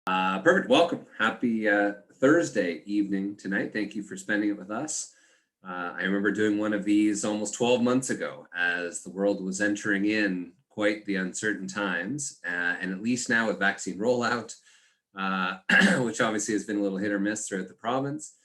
Perfect. Welcome. Happy Thursday evening tonight. Thank you for spending it with us. I remember doing one of these almost 12 months ago as the world was entering in quite the uncertain times. And at least now with vaccine rollout, which obviously has been a little hit or miss throughout the province,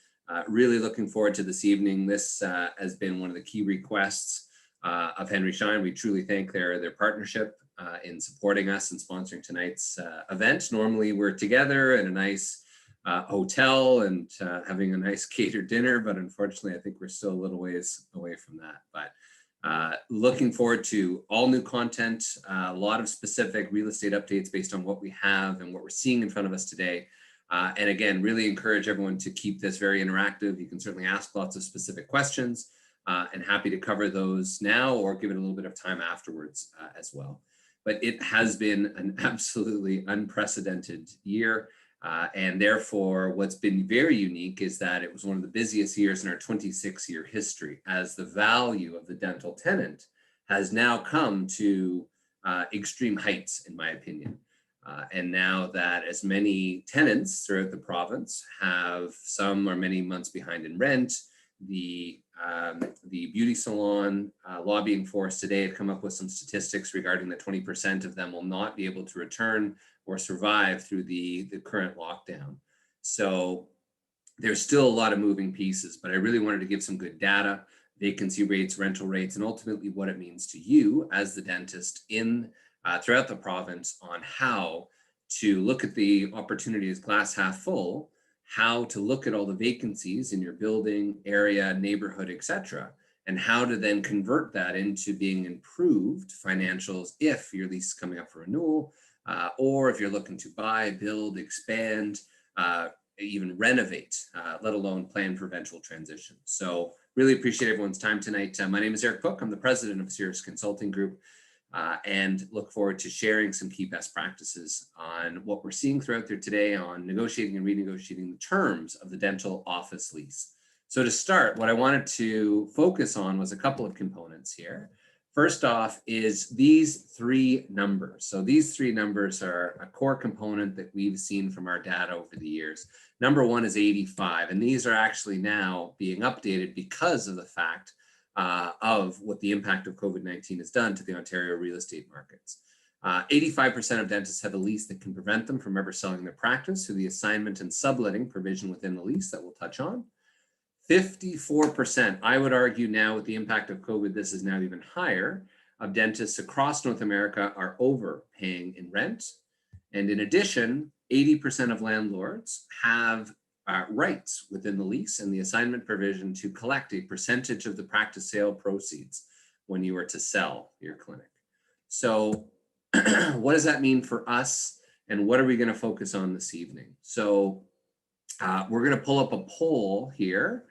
really looking forward to this evening. This has been one of the key requests of Henry Schein. We truly thank their partnership in supporting us and sponsoring tonight's event. Normally we're together in a nice hotel and having a nice catered dinner, but unfortunately I think we're still a little ways away from that. But looking forward to all new content, a lot of specific real estate updates based on what we have and what we're seeing in front of us today. And again, really encourage everyone to keep this very interactive. You can certainly ask lots of specific questions and happy to cover those now or give it a little bit of time afterwards as well. But it has been an absolutely unprecedented year. And therefore, what's been very unique is that it was one of the busiest years in our 26-year history, as the value of the dental tenant has now come to extreme heights, in my opinion. And now that as many tenants throughout the province have some or many months behind in rent, the beauty salon lobbying for us today had come up with some statistics regarding that 20% of them will not be able to return or survive through the current lockdown. So there's still a lot of moving pieces, but I really wanted to give some good data, vacancy rates, rental rates, and ultimately what it means to you as the dentist in throughout the province on how to look at the opportunity as glass half full, how to look at all the vacancies in your building, area, neighborhood, etc., and how to then convert that into being improved financials if your lease is coming up for renewal, or if you're looking to buy, build, expand, even renovate, let alone plan for eventual transition. So really appreciate everyone's time tonight. My name is Eric Pook. I'm the president of Cirrus Consulting Group. And look forward to sharing some key best practices on what we're seeing throughout there today on negotiating and renegotiating the terms of the dental office lease. So to start, what I wanted to focus on was a couple of components here. First off is these three numbers. So these three numbers are a core component that we've seen from our data over the years. Number one is 85, and these are actually now being updated because of the fact of what the impact of COVID-19 has done to the Ontario real estate markets. 85% of dentists have a lease that can prevent them from ever selling their practice through the assignment and subletting provision within the lease that we'll touch on. 54%, I would argue now with the impact of COVID, this is now even higher, of dentists across North America are overpaying in rent. And in addition, 80% of landlords have rights within the lease and the assignment provision to collect a percentage of the practice sale proceeds when you are to sell your clinic. So what does that mean for us and what are we going to focus on this evening? So we're going to pull up a poll here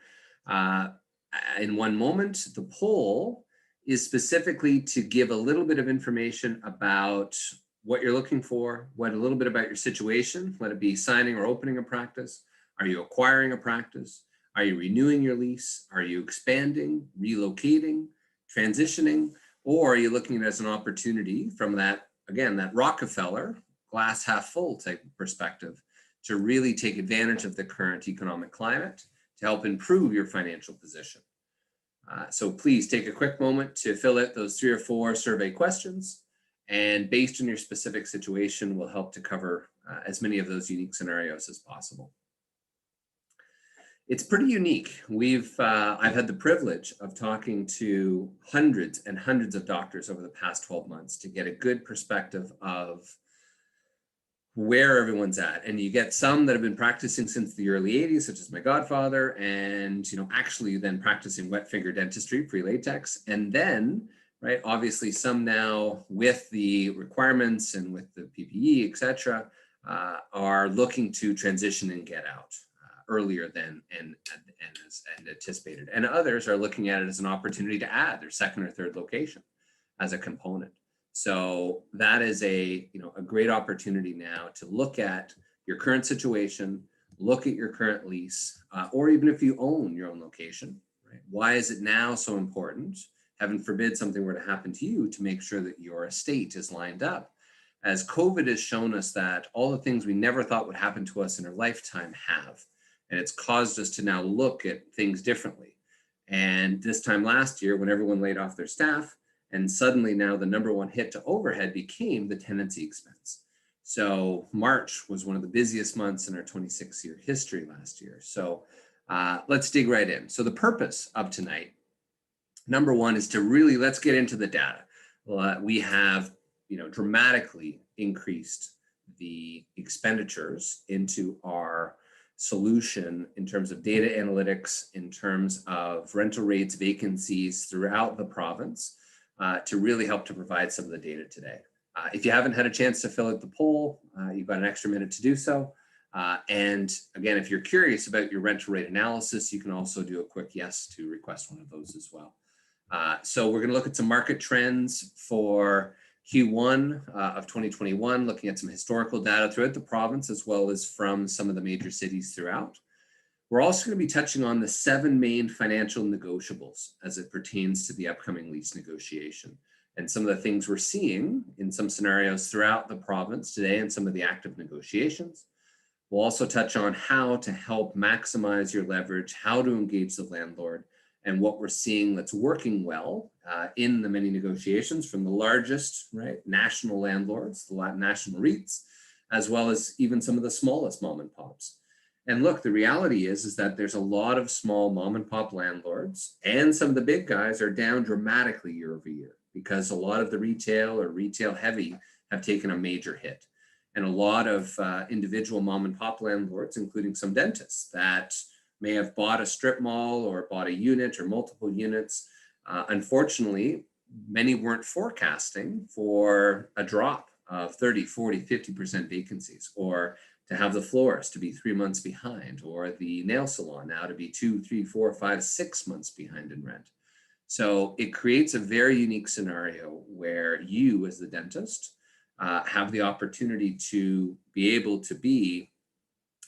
in one moment. The poll is specifically to give a little bit of information about what you're looking for, a little bit about your situation, let it be signing or opening a practice. Are you acquiring a practice? Are you renewing your lease? Are you expanding, relocating, transitioning? Or are you looking at it as an opportunity from that, again, that Rockefeller glass half full type of perspective to really take advantage of the current economic climate to help improve your financial position? So please take a quick moment to fill out those 3 or 4 survey questions. And based on your specific situation, we'll help to cover as many of those unique scenarios as possible. It's pretty unique. I've had the privilege of talking to hundreds and hundreds of doctors over the past 12 months to get a good perspective of where everyone's at. And you get some that have been practicing since the early 80s, such as my godfather, and actually then practicing wet finger dentistry, pre-latex. And then, right, obviously some now with the requirements and with the PPE, et cetera, are looking to transition and get out earlier than and anticipated. And others are looking at it as an opportunity to add their second or third location as a component. So that is a great opportunity now to look at your current situation, look at your current lease, or even if you own your own location, right? Why is it now so important? Heaven forbid something were to happen to you, to make sure that your estate is lined up as COVID has shown us that all the things we never thought would happen to us in our lifetime have. And it's caused us to now look at things differently. And this time last year, when everyone laid off their staff, and suddenly now the number one hit to overhead became the tenancy expense. So March was one of the busiest months in our 26-year history last year. So let's dig right in. So the purpose of tonight, number one, is to really, let's get into the data. We have, dramatically increased the expenditures into our solution in terms of data analytics, in terms of rental rates, vacancies throughout the province, to really help to provide some of the data today. If you haven't had a chance to fill out the poll, you've got an extra minute to do so. And again, if you're curious about your rental rate analysis, you can also do a quick yes to request one of those as well. So we're going to look at some market trends for Q1 of 2021, looking at some historical data throughout the province, as well as from some of the major cities throughout. We're also going to be touching on the 7 main financial negotiables as it pertains to the upcoming lease negotiation, and some of the things we're seeing in some scenarios throughout the province today and some of the active negotiations. We'll also touch on how to help maximize your leverage, how to engage the landlord, and what we're seeing that's working well in the many negotiations from the largest, national landlords, the national REITs, as well as even some of the smallest mom and pops. And look, the reality is that there's a lot of small mom and pop landlords, and some of the big guys are down dramatically year over year because a lot of the retail or retail heavy have taken a major hit. And a lot of individual mom and pop landlords, including some dentists that may have bought a strip mall or bought a unit or multiple units. Unfortunately, many weren't forecasting for a drop of 30, 40, 50% vacancies, or to have the florist to be 3 months behind, or the nail salon now to be 2, 3, 4, 5, 6 months behind in rent. So it creates a very unique scenario where you, as the dentist, have the opportunity to be able to be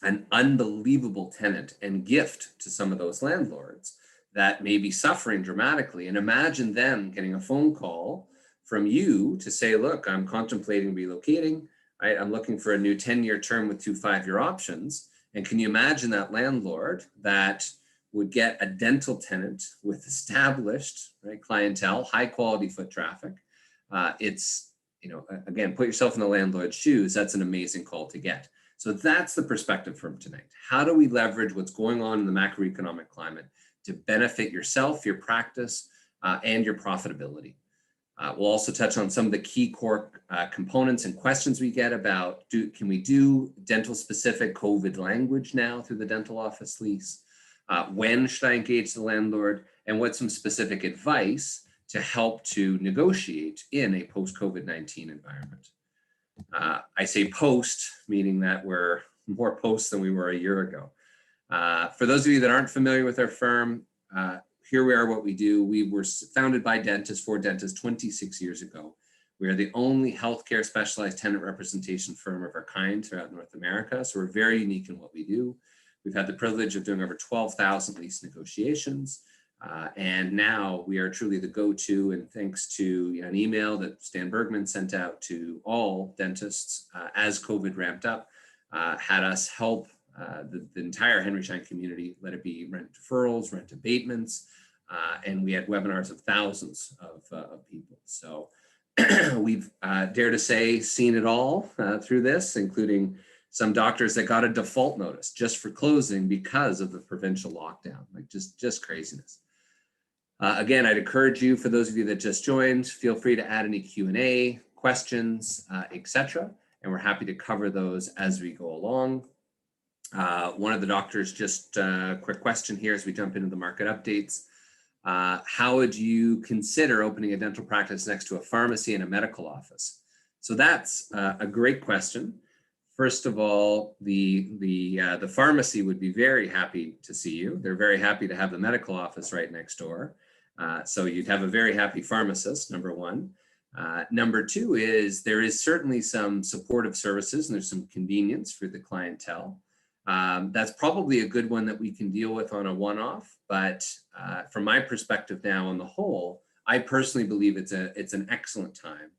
an unbelievable tenant and gift to some of those landlords that may be suffering dramatically. And imagine them getting a phone call from you to say, look, I'm contemplating relocating, right? I'm looking for a new 10-year term with 2 5-year options. And can you imagine that landlord that would get a dental tenant with established clientele, high quality foot traffic? It's, again, put yourself in the landlord's shoes. That's an amazing call to get. So that's the perspective from tonight. How do we leverage what's going on in the macroeconomic climate to benefit yourself, your practice, and your profitability? We'll also touch on some of the key core components and questions we get about, can we do dental specific COVID language now through the dental office lease? When should I engage the landlord? And what's some specific advice to help to negotiate in a post-COVID-19 environment? I say post, meaning that we're more post than we were a year ago. For those of you that aren't familiar with our firm, here we are, what we do. We were founded by dentists for dentists 26 years ago. We are the only healthcare specialized tenant representation firm of our kind throughout North America. So we're very unique in what we do. We've had the privilege of doing over 12,000 lease negotiations. And now we are truly the go-to, and thanks to an email that Stan Bergman sent out to all dentists as COVID ramped up, had us help the entire Henry Schein community, let it be rent deferrals, rent abatements, and we had webinars of thousands of people. So we've, dare to say, seen it all through this, including some doctors that got a default notice just for closing because of the provincial lockdown, just craziness. Again, I'd encourage you, for those of you that just joined, feel free to add any Q&A, questions, etc. And we're happy to cover those as we go along. One of the doctors, just a quick question here as we jump into the market updates. How would you consider opening a dental practice next to a pharmacy and a medical office? So that's a great question. First of all, the pharmacy would be very happy to see you. They're very happy to have the medical office right next door. So you'd have a very happy pharmacist, number one. Number two is there is certainly some supportive services and there's some convenience for the clientele. That's probably a good one that we can deal with on a one-off, but from my perspective now on the whole, I personally believe it's an excellent time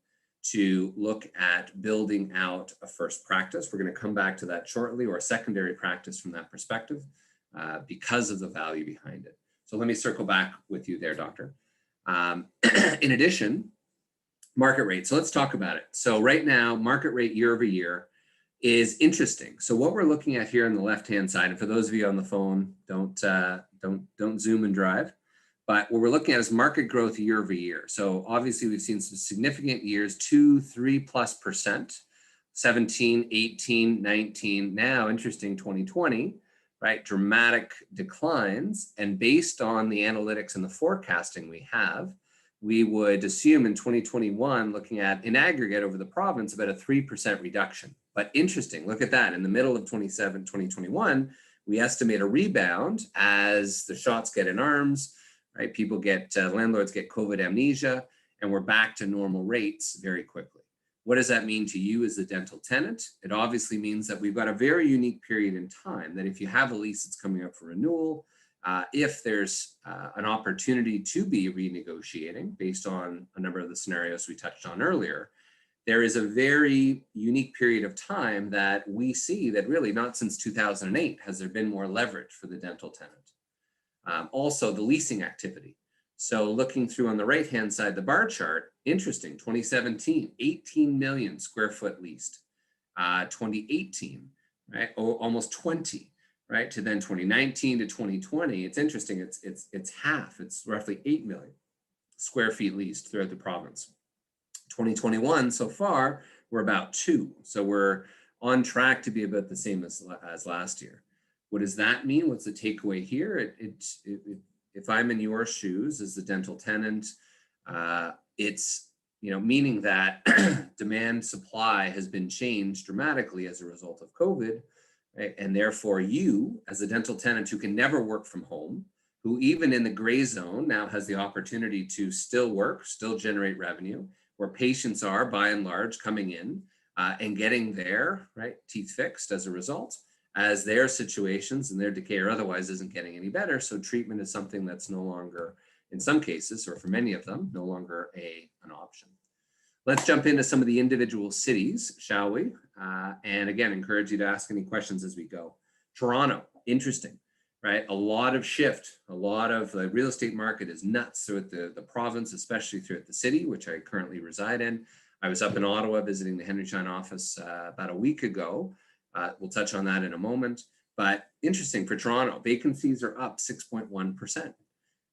to look at building out a first practice. We're going to come back to that shortly, or a secondary practice from that perspective, because of the value behind it. So let me circle back with you there, Doctor. In addition, market rate. So let's talk about it. So right now, market rate year over year is interesting. So what we're looking at here on the left-hand side, and for those of you on the phone, don't zoom and drive, but what we're looking at is market growth year over year. So obviously we've seen some significant years, 2-3+%, 17, 18, 19, now interesting 2020, right? Dramatic declines. And based on the analytics and the forecasting we have, we would assume in 2021, looking at in aggregate over the province, about a 3% reduction. But interesting, look at that. In the middle of 2021, we estimate a rebound as the shots get in arms, right? People get, landlords get COVID amnesia, and we're back to normal rates very quickly. What does that mean to you as the dental tenant? It obviously means that we've got a very unique period in time that if you have a lease that's coming up for renewal, if there's an opportunity to be renegotiating based on a number of the scenarios we touched on earlier, there is a very unique period of time that we see that really not since 2008 has there been more leverage for the dental tenant. Also the leasing activity. So looking through on the right-hand side, the bar chart, interesting, 2017, 18 million square foot leased. 2018, right, almost 20. Right, to then 2019 to 2020, it's interesting. It's half. It's roughly 8 million square feet leased throughout the province. 2021 so far, we're about 2. So we're on track to be about the same as last year. What does that mean? What's the takeaway here? If I'm in your shoes as the dental tenant, it's meaning that demand supply has been changed dramatically as a result of COVID. Right? And therefore you as a dental tenant who can never work from home, who even in the gray zone now has the opportunity to still work, still generate revenue, where patients are by and large coming in and getting their teeth fixed as a result, as their situations and their decay or otherwise isn't getting any better. So treatment is something that's no longer, in some cases, or for many of them, no longer an option. Let's jump into some of the individual cities, shall we? And again, encourage you to ask any questions as we go. Toronto, interesting, right? A lot of shift, a lot of the real estate market is nuts throughout the province, especially throughout the city, which I currently reside in. I was up in Ottawa visiting the Henry Schein office about a week ago. We'll touch on that in a moment. But interesting for Toronto, vacancies are up 6.1%.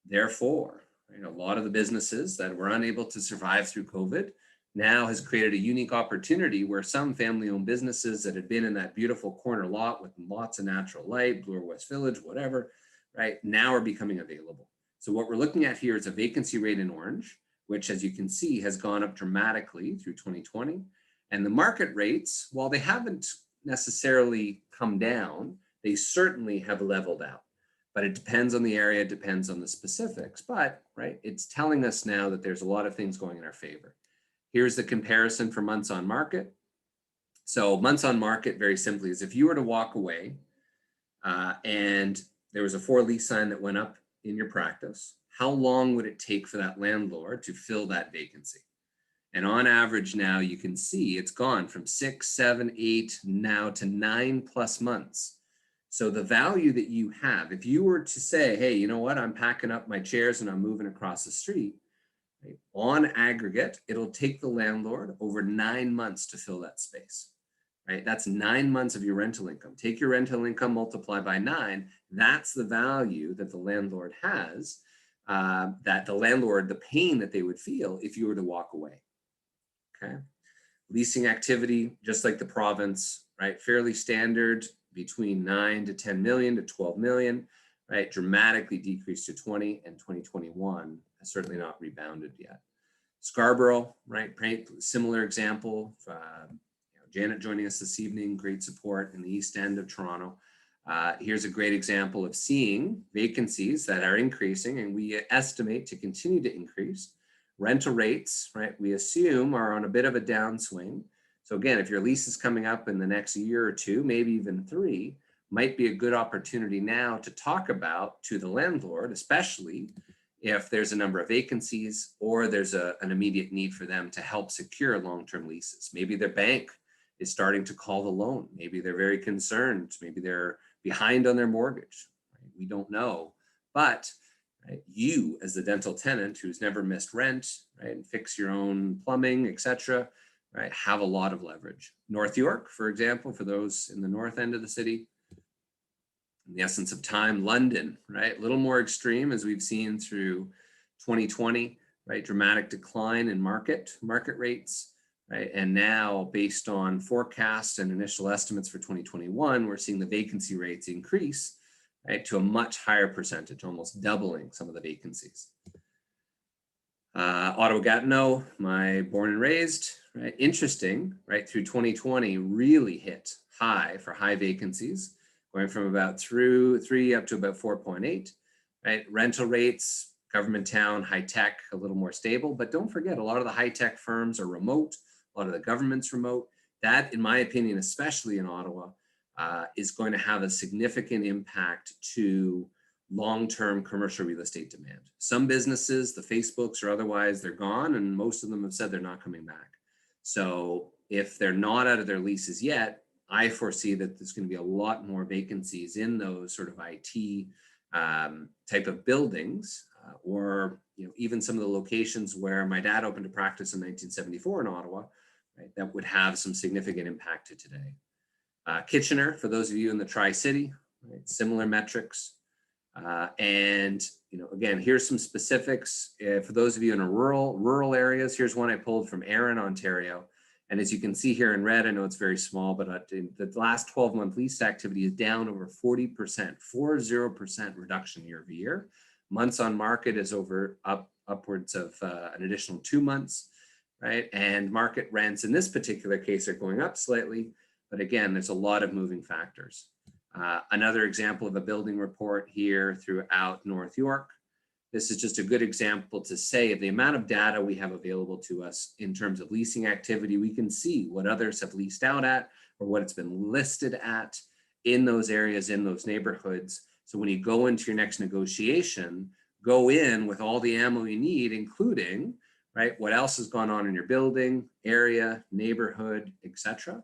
Therefore, a lot of the businesses that were unable to survive through COVID now has created a unique opportunity where some family-owned businesses that had been in that beautiful corner lot with lots of natural light, Bloor West Village, whatever, right, now are becoming available. So what we're looking at here is a vacancy rate in orange, which as you can see has gone up dramatically through 2020. And the market rates, while they haven't necessarily come down, they certainly have leveled out. But it depends on the area, it depends on the specifics. But it's telling us now that there's a lot of things going in our favor. Here's the comparison for months on market. So months on market, very simply, is if you were to walk away and there was a for lease sign that went up in your practice, how long would it take for that landlord to fill that vacancy? And on average now, you can see it's gone from 6, 7, 8, now to 9+ months. So the value that you have, if you were to say, hey, you know what, I'm packing up my chairs and I'm moving across the street, on aggregate, it'll take the landlord over 9 months to fill that space, right? That's 9 months of your rental income. Take your rental income, multiply by 9. That's the value that the landlord has, the pain that they would feel if you were to walk away, okay? Leasing activity, just like the province, right? Fairly standard, between 9 to 10 million to 12 million, right? Dramatically decreased to 20, and 2021 has certainly not rebounded yet. Scarborough, right? Similar example. Janet joining us this evening, great support in the East End of Toronto. Here's a great example of seeing vacancies that are increasing, and we estimate to continue to increase. Rental rates, right? We assume are on a bit of a downswing. So again, if your lease is coming up in the next year or two, maybe even 3, might be a good opportunity now to talk about to the landlord, especially if there's a number of vacancies or there's an immediate need for them to help secure long-term leases. Maybe their bank is starting to call the loan. Maybe they're very concerned. Maybe they're behind on their mortgage. Right? We don't know. But right, you as the dental tenant who's never missed rent, right, and fix your own plumbing, etc., right, have a lot of leverage. North York, for example, for those in the north end of the city, in the essence of time, London, right? A little more extreme as we've seen through 2020, right? Dramatic decline in market rates, right? And now based on forecasts and initial estimates for 2021, we're seeing the vacancy rates increase, right, to a much higher percentage, almost doubling some of the vacancies. Ottawa-Gatineau, my born and raised, right? Interesting, right? Through 2020 really hit high for high vacancies, going from about 3 up to about 4.8, right? Rental rates, government town, high tech, a little more stable, but don't forget, a lot of the high tech firms are remote, a lot of the government's remote. That, in my opinion, especially in Ottawa, is going to have a significant impact to long-term commercial real estate demand. Some businesses, the Facebooks or otherwise, they're gone, and most of them have said they're not coming back. So if they're not out of their leases yet, I foresee that there's going to be a lot more vacancies in those sort of IT type of buildings, or even some of the locations where my dad opened a practice in 1974 in Ottawa, right, that would have some significant impact to today. Kitchener, for those of you in the Tri-City, right, similar metrics. And again, here's some specifics for those of you in a rural areas. Here's one I pulled from Erin, Ontario. And as you can see here in red, I know it's very small, but the last 12-month lease activity is down over 40%, 40% reduction year over year. Months on market is upwards of an additional 2 months, right? And market rents in this particular case are going up slightly, but again, there's a lot of moving factors. Another example of a building report here throughout North York. This is just a good example to say of the amount of data we have available to us in terms of leasing activity. We can see what others have leased out at or what it's been listed at in those areas, in those neighborhoods. So when you go into your next negotiation, go in with all the ammo you need, including, right, what else has gone on in your building, area, neighborhood, etc.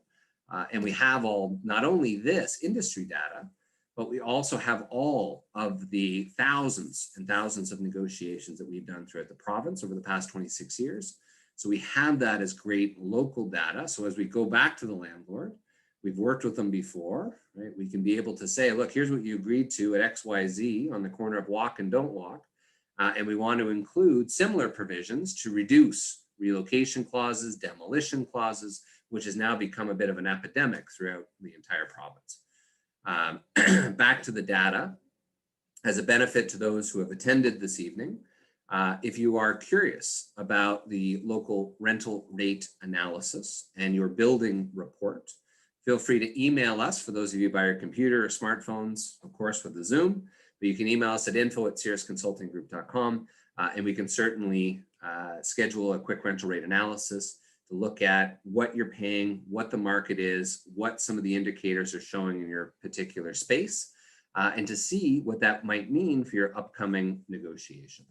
And we have not only this industry data, but we also have all of the thousands and thousands of negotiations that we've done throughout the province over the past 26 years. So we have that as great local data. So as we go back to the landlord, we've worked with them before, right? We can be able to say, look, here's what you agreed to at XYZ on the corner of walk and don't walk. And we want to include similar provisions to reduce relocation clauses, demolition clauses, which has now become a bit of an epidemic throughout the entire province. Back to the data, as a benefit to those who have attended this evening, if you are curious about the local rental rate analysis and your building report, feel free to email us, for those of you by your computer or smartphones, of course, with the Zoom, but you can email us at info@cirrusconsultinggroup.com, and we can certainly schedule a quick rental rate analysis to look at what you're paying, what the market is, what some of the indicators are showing in your particular space, and to see what that might mean for your upcoming negotiation.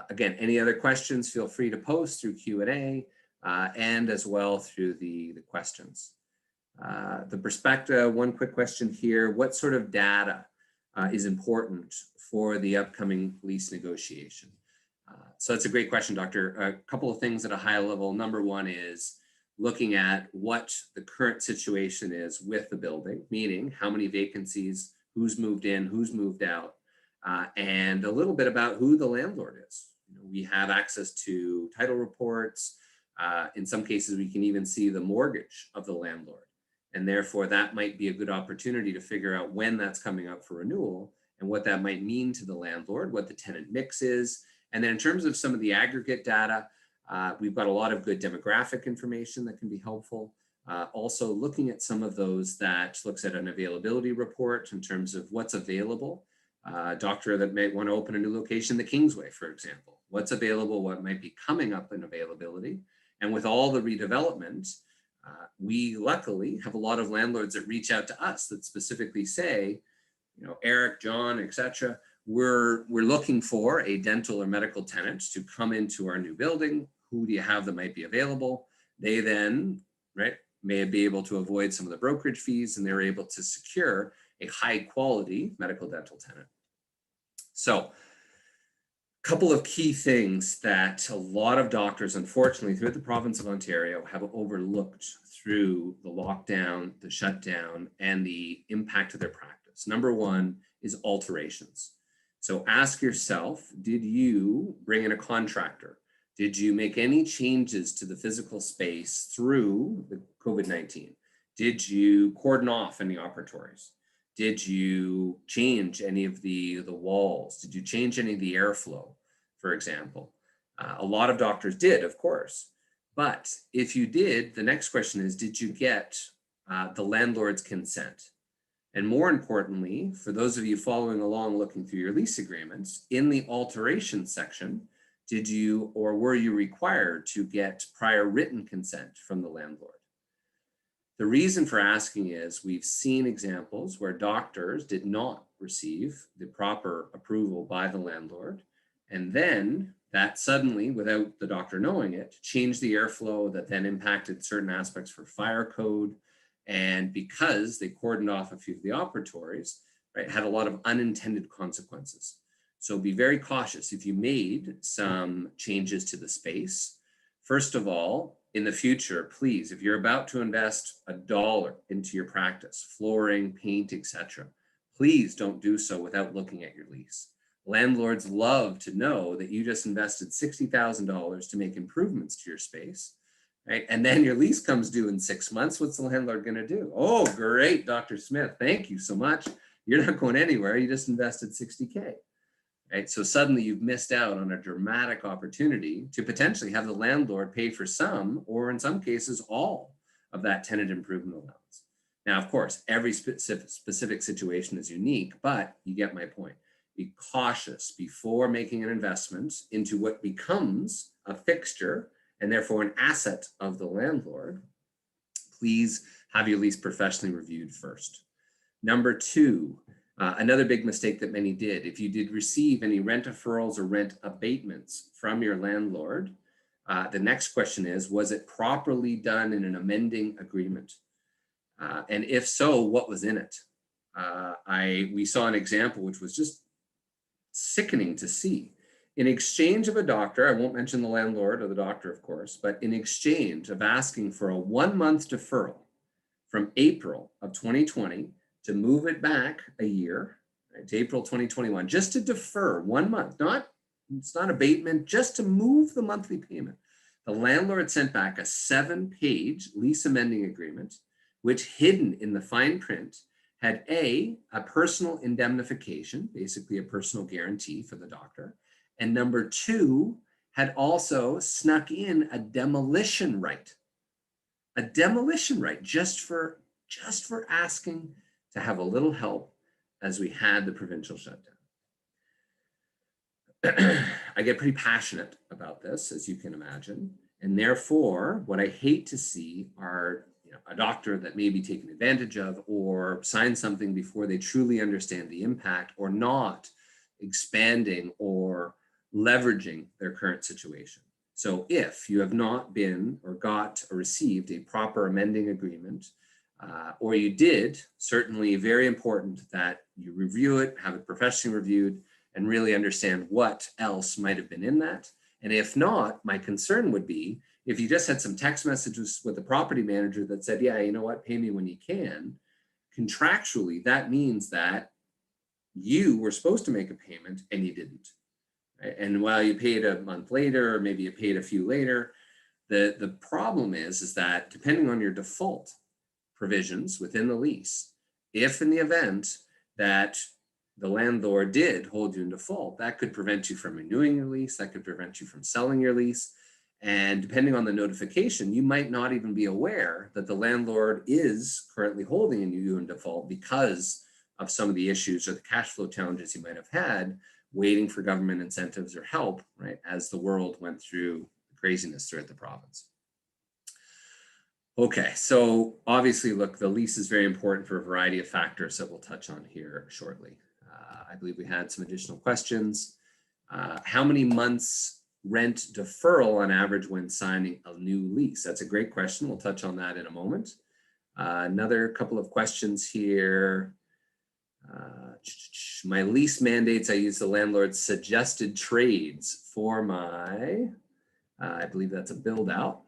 Again, any other questions, feel free to post through Q&A and as well through the questions. The perspective, one quick question here, what sort of data is important for the upcoming lease negotiation? So that's a great question, Doctor. A couple of things at a high level. Number one is looking at what the current situation is with the building, meaning how many vacancies, who's moved in, who's moved out, and a little bit about who the landlord is. We have access to title reports. In some cases, we can even see the mortgage of the landlord. And therefore, that might be a good opportunity to figure out when that's coming up for renewal and what that might mean to the landlord, what the tenant mix is. And then in terms of some of the aggregate data, we've got a lot of good demographic information that can be helpful. Also looking at some of those that looks at an availability report in terms of what's available. Doctor that may want to open a new location, the Kingsway, for example. What's available, what might be coming up in availability. And with all the redevelopment, we luckily have a lot of landlords that reach out to us that specifically say, Eric, John, etc., we're looking for a dental or medical tenant to come into our new building. Who do you have that might be available? They then, right, may be able to avoid some of the brokerage fees, and they're able to secure a high quality medical dental tenant. So a couple of key things that a lot of doctors, unfortunately, throughout the province of Ontario have overlooked through the lockdown, the shutdown, and the impact of their practice. Number one is alterations. So ask yourself, did you bring in a contractor? Did you make any changes to the physical space through the COVID-19? Did you cordon off any operatories? Did you change any of the walls? Did you change any of the airflow, for example? A lot of doctors did, of course. But if you did, the next question is, did you get the landlord's consent? And more importantly, for those of you following along looking through your lease agreements, in the alteration section, did you or were you required to get prior written consent from the landlord? The reason for asking is we've seen examples where doctors did not receive the proper approval by the landlord, and then that suddenly, without the doctor knowing it, changed the airflow that then impacted certain aspects for fire code. And because they cordoned off a few of the operatories, right, had a lot of unintended consequences. So be very cautious if you made some changes to the space. First of all, in the future, please, if you're about to invest $1 into your practice, flooring, paint, etc., please don't do so without looking at your lease. Landlords love to know that you just invested $60,000 to make improvements to your space. Right? And then your lease comes due in 6 months. What's the landlord going to do? Oh, great, Dr. Smith. Thank you so much. You're not going anywhere. You just invested $60K. Right? So suddenly you've missed out on a dramatic opportunity to potentially have the landlord pay for some, or in some cases, all of that tenant improvement allowance. Now, of course, every specific situation is unique, but you get my point. Be cautious before making an investment into what becomes a fixture and therefore an asset of the landlord. Please have your lease professionally reviewed first. Number two, another big mistake that many did, if you did receive any rent deferrals or rent abatements from your landlord, the next question is, was it properly done in an amending agreement? And if so, what was in it? We saw an example which was just sickening to see. In exchange of a doctor, I won't mention the landlord or the doctor, of course, but in exchange of asking for a 1-month deferral from April of 2020 to move it back a year, right, to April 2021, just to defer 1 month, it's not abatement, just to move the monthly payment. The landlord sent back a 7-page lease amending agreement, which hidden in the fine print had a personal indemnification, basically a personal guarantee for the doctor. And number two, had also snuck in a demolition right just for asking to have a little help as we had the provincial shutdown. I get pretty passionate about this, as you can imagine. And therefore, what I hate to see are a doctor that may be taken advantage of or sign something before they truly understand the impact, or not expanding or leveraging their current situation. So if you have not been or got or received a proper amending agreement, or you did, certainly very important that you review it, have it professionally reviewed, and really understand what else might have been in that. And if not, my concern would be if you just had some text messages with the property manager that said, yeah, you know what, pay me when you can, contractually, that means that you were supposed to make a payment and you didn't. Right? And while you paid a month later, or maybe you paid a few later, the problem is that depending on your default provisions within the lease, if in the event that the landlord did hold you in default, that could prevent you from renewing your lease, that could prevent you from selling your lease. And depending on the notification, you might not even be aware that the landlord is currently holding you in default because of some of the issues or the cash flow challenges you might have had waiting for government incentives or help, right, as the world went through craziness throughout the province. Okay, so obviously, look, the lease is very important for a variety of factors that we'll touch on here shortly. I believe we had some additional questions. How many months rent deferral on average when signing a new lease? That's a great question. We'll touch on that in a moment. Another couple of questions here. My lease mandates, I use the landlord's suggested trades for my, I believe that's a build out.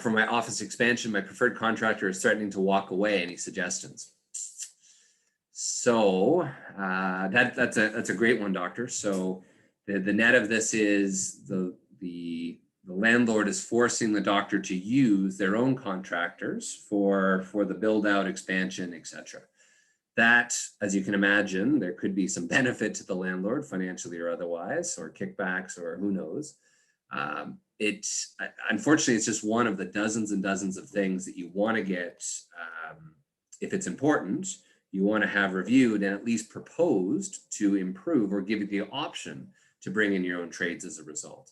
For my office expansion, my preferred contractor is threatening to walk away. Any suggestions? So that's a great one, Doctor. So the net of this is the landlord is forcing the doctor to use their own contractors for the build out, expansion, etc. That, as you can imagine, there could be some benefit to the landlord financially or otherwise, or kickbacks, or who knows. Unfortunately, it's just one of the dozens and dozens of things that you want to get, if it's important, you want to have reviewed and at least proposed to improve or give you the option to bring in your own trades as a result.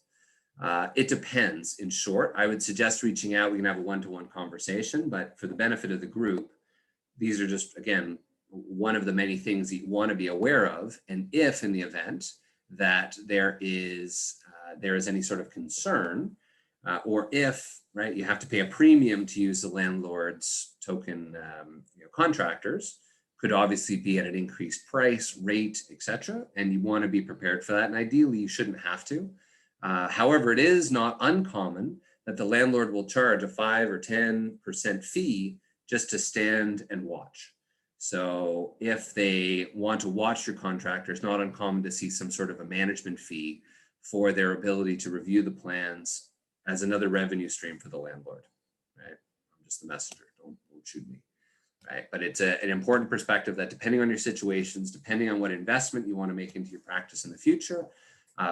It depends. In short, I would suggest reaching out. We can have a one-to-one conversation, but for the benefit of the group, these are just, again, one of the many things that you want to be aware of. And if in the event that there is any sort of concern, or if, right, you have to pay a premium to use the landlord's token contractors, could obviously be at an increased price, rate, etc. And you want to be prepared for that. And ideally, you shouldn't have to. However, it is not uncommon that the landlord will charge a 5 or 10% fee just to stand and watch. So if they want to watch your contractor, it's not uncommon to see some sort of a management fee for their ability to review the plans as another revenue stream for the landlord, right? I'm just the messenger, don't shoot me, right? But it's an important perspective that depending on your situations, depending on what investment you want to make into your practice in the future,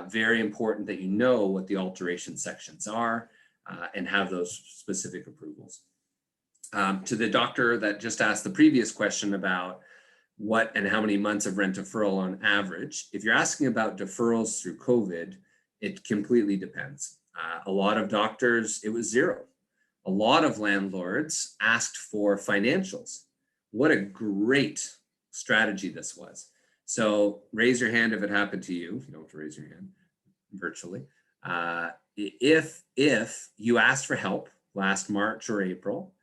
very important that you know what the alteration sections are and have those specific approvals. To the doctor that just asked the previous question about what and how many months of rent deferral on average, if you're asking about deferrals through COVID, it completely depends. A lot of doctors, it was 0. A lot of landlords asked for financials. What a great strategy this was. So raise your hand if it happened to you. You don't have to raise your hand virtually. If you asked for help last March or April,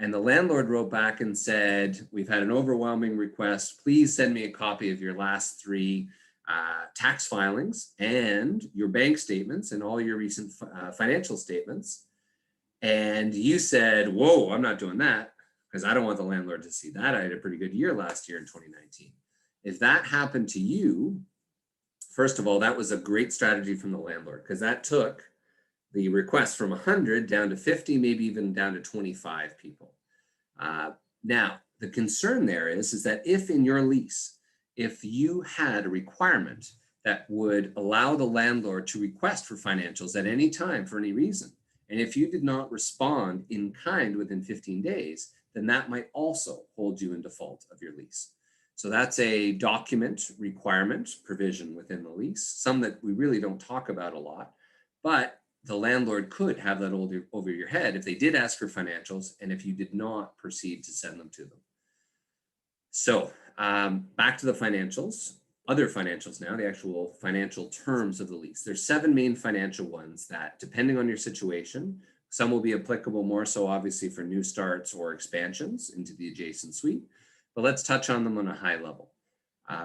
and the landlord wrote back and said, we've had an overwhelming request. Please send me a copy of your last 3 tax filings and your bank statements and all your recent financial statements. And you said, whoa, I'm not doing that because I don't want the landlord to see that. I had a pretty good year last year in 2019. If that happened to you, first of all, that was a great strategy from the landlord because that took the request from 100 down to 50, maybe even down to 25 people. Now, the concern there is that if in your lease, if you had a requirement that would allow the landlord to request for financials at any time for any reason, and if you did not respond in kind within 15 days, then that might also hold you in default of your lease. So that's a document requirement provision within the lease, some that we really don't talk about a lot, but the landlord could have that over your head if they did ask for financials and if you did not proceed to send them to them. So back to the financials, other financials now, the actual financial terms of the lease. There's 7 main financial ones that, depending on your situation, some will be applicable more so obviously for new starts or expansions into the adjacent suite, but let's touch on them on a high level.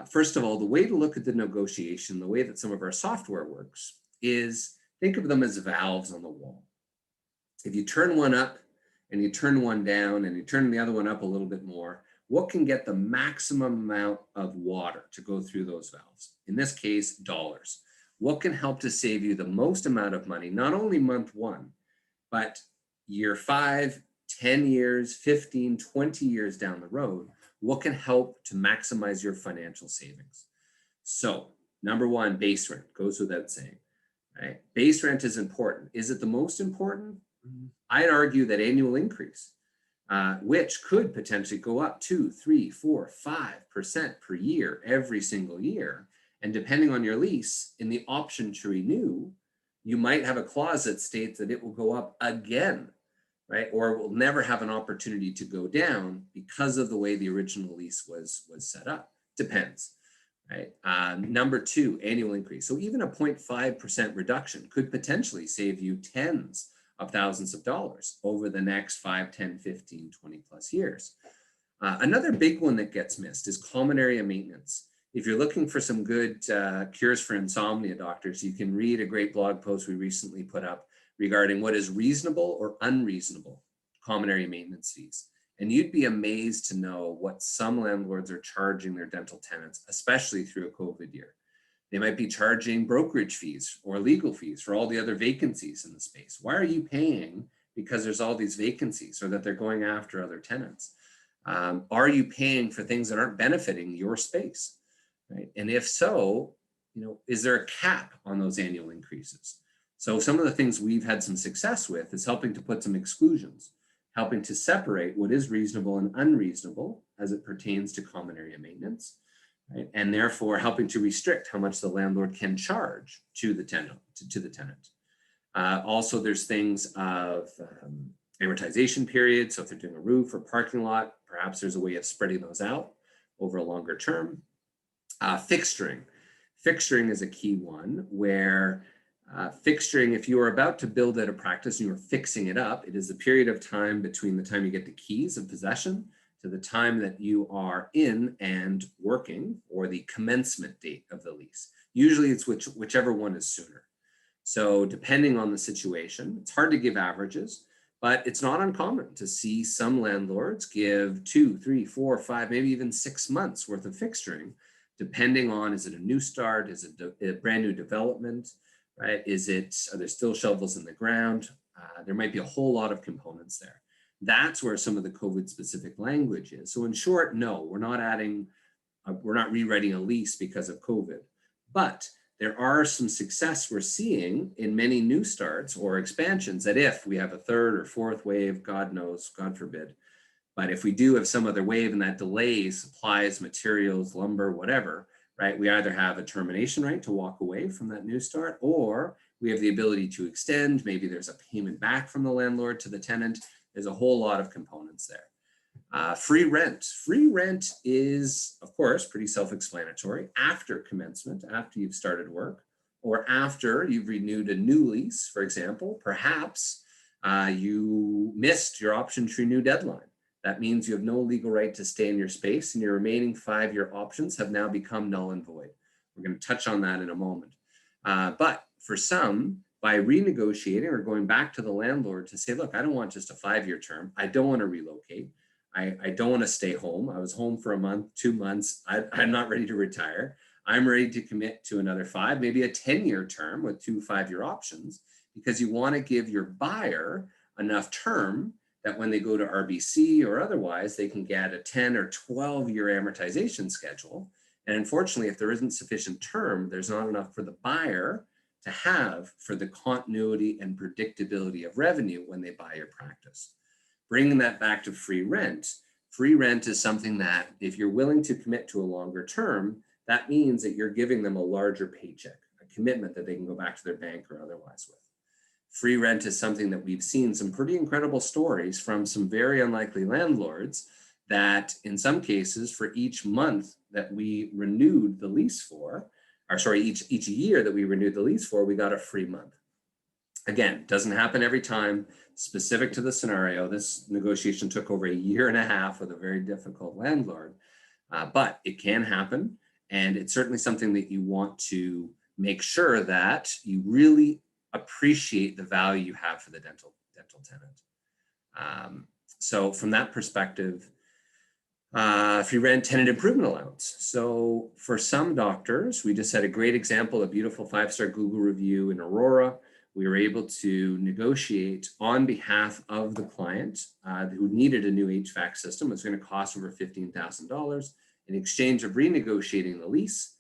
First of all, the way to look at the negotiation, the way that some of our software works is think of them as valves on the wall. If you turn one up and you turn one down and you turn the other one up a little bit more, what can get the maximum amount of water to go through those valves? In this case, dollars. What can help to save you the most amount of money, not only month 1, but year 5, 10 years, 15, 20 years down the road? What can help to maximize your financial savings? So, number 1, base rent, goes without saying. Right? Base rent is important. Is it the most important? I'd argue that annual increase, which could potentially go up 2, 3, 4, 5% per year every single year. And depending on your lease, in the option to renew, you might have a clause that states that it will go up again, right? Or it will never have an opportunity to go down because of the way the original lease was set up. Depends. right? Number two, annual increase. So even a 0.5% reduction could potentially save you tens of thousands of dollars over the next 5, 10, 15, 20 plus years. Another big one that gets missed is common area maintenance. If you're looking for some good cures for insomnia, doctors, you can read a great blog post we recently put up regarding what is reasonable or unreasonable common area maintenance fees. And you'd be amazed to know what some landlords are charging their dental tenants, especially through a COVID year. They might be charging brokerage fees or legal fees for all the other vacancies in the space. Why are you paying because there's all these vacancies or that they're going after other tenants? Are you paying for things that aren't benefiting your space? Right? And if so, is there a cap on those annual increases? So some of the things we've had some success with is helping to put some exclusions, helping to separate what is reasonable and unreasonable as it pertains to common area maintenance, right? And therefore helping to restrict how much the landlord can charge to the tenant. Also, there's things of amortization period. So if they're doing a roof or parking lot, perhaps there's a way of spreading those out over a longer term. Fixturing. Fixturing is a key one where fixturing, if you are about to build out a practice and you're fixing it up, it is the period of time between the time you get the keys of possession to the time that you are in and working, or the commencement date of the lease. Usually it's whichever one is sooner. So depending on the situation, it's hard to give averages, but it's not uncommon to see some landlords give 2, 3, 4, 5, maybe even 6 months worth of fixturing, depending on, is it a new start? Is it a brand new development, right? Are there still shovels in the ground? There might be a whole lot of components there. That's where some of the COVID specific language is. So in short, no, we're not rewriting a lease because of COVID, but there are some success we're seeing in many new starts or expansions that if we have a third or fourth wave, God knows, God forbid, but if we do have some other wave and that delays supplies, materials, lumber, whatever, right, we either have a termination right to walk away from that new start, or we have the ability to extend. Maybe there's a payment back from the landlord to the tenant. There's a whole lot of components there. Free rent. Free rent is, of course, pretty self-explanatory. After commencement, after you've started work, or after you've renewed a new lease, for example, perhaps you missed your option to renew deadline. That means you have no legal right to stay in your space, and your remaining 5-year options have now become null and void. We're going to touch on that in a moment. But for some, by renegotiating or going back to the landlord to say, look, I don't want just a 5-year term. I don't want to relocate. I don't want to stay home. I was home for a month, 2 months. I'm not ready to retire. I'm ready to commit to another 5, maybe a 10-year term with 2 5-year options, because you want to give your buyer enough term that when they go to RBC or otherwise, they can get a 10 or 12-year amortization schedule. And unfortunately, if there isn't sufficient term, there's not enough for the buyer to have for the continuity and predictability of revenue when they buy your practice. Bringing that back to free rent is something that if you're willing to commit to a longer term, that means that you're giving them a larger paycheck, a commitment that they can go back to their bank or otherwise with. Free rent is something that we've seen some pretty incredible stories from some very unlikely landlords that in some cases for each month that we renewed the lease for, each year that we renewed the lease for, we got a free month. Again, doesn't happen every time, specific to the scenario. This negotiation took over 1.5 years with a very difficult landlord, but it can happen. And it's certainly something that you want to make sure that you really appreciate the value you have for the dental tenant. So from that perspective, free rent, tenant improvement allowance. So for some doctors, we just had a great example, a beautiful 5-star Google review in Aurora. We were able to negotiate on behalf of the client who needed a new HVAC system. It was going to cost over $15,000. In exchange of renegotiating the lease,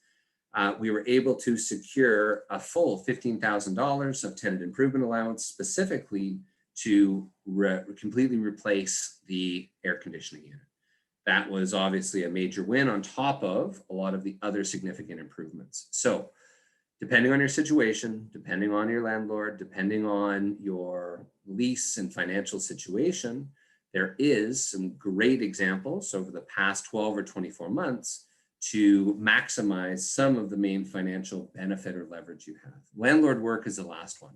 we were able to secure a full $15,000 of tenant improvement allowance, specifically to completely replace the air conditioning unit. That was obviously a major win on top of a lot of the other significant improvements. So depending on your situation, depending on your landlord, depending on your lease and financial situation, there is some great examples over the past 12 or 24 months to maximize some of the main financial benefit or leverage you have. Landlord work is the last one.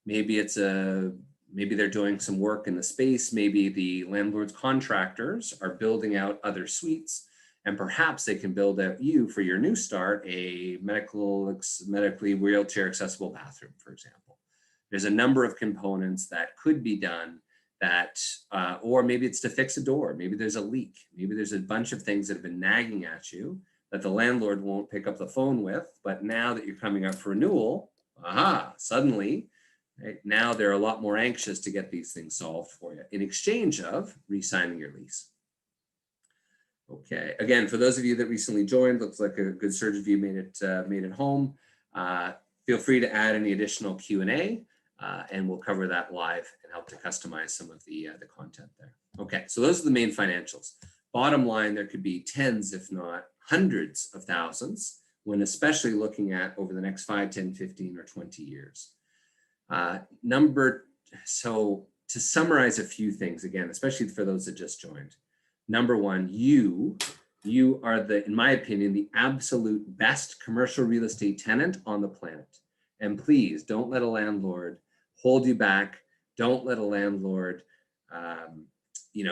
Maybe maybe they're doing some work in the space. Maybe the landlord's contractors are building out other suites, and perhaps they can build out you for your new start a medically wheelchair accessible bathroom, for example. There's a number of components that could be done that, or maybe it's to fix a door. Maybe there's a leak. Maybe there's a bunch of things that have been nagging at you that the landlord won't pick up the phone with. But now that you're coming up for renewal, suddenly, right, now they're a lot more anxious to get these things solved for you in exchange of re-signing your lease. Okay, again, for those of you that recently joined, looks like a good surge of you made it home. Feel free to add any additional Q&A. And we'll cover that live and help to customize some of the content there. Okay, so those are the main financials. Bottom line, there could be tens, if not hundreds of thousands, when especially looking at over the next 5, 10, 15, or 20 years. So to summarize a few things, again, especially for those that just joined. Number one, you are in my opinion, the absolute best commercial real estate tenant on the planet. And please don't let a landlord hold you back. Don't let a landlord,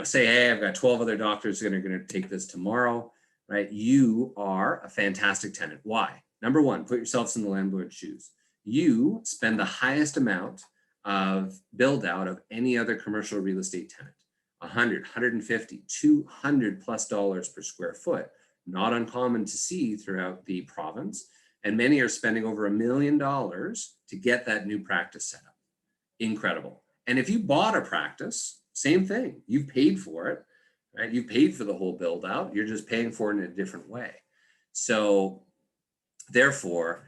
say, hey, I've got 12 other doctors that are going to take this tomorrow, right? You are a fantastic tenant. Why? Number one, put yourselves in the landlord's shoes. You spend the highest amount of build out of any other commercial real estate tenant. 100, 150, $200+ per square foot. Not uncommon to see throughout the province. And many are spending over $1 million to get that new practice set up. Incredible. And if you bought a practice, same thing. You've paid for it, right? You've paid for the whole build out. You're just paying for it in a different way. So therefore,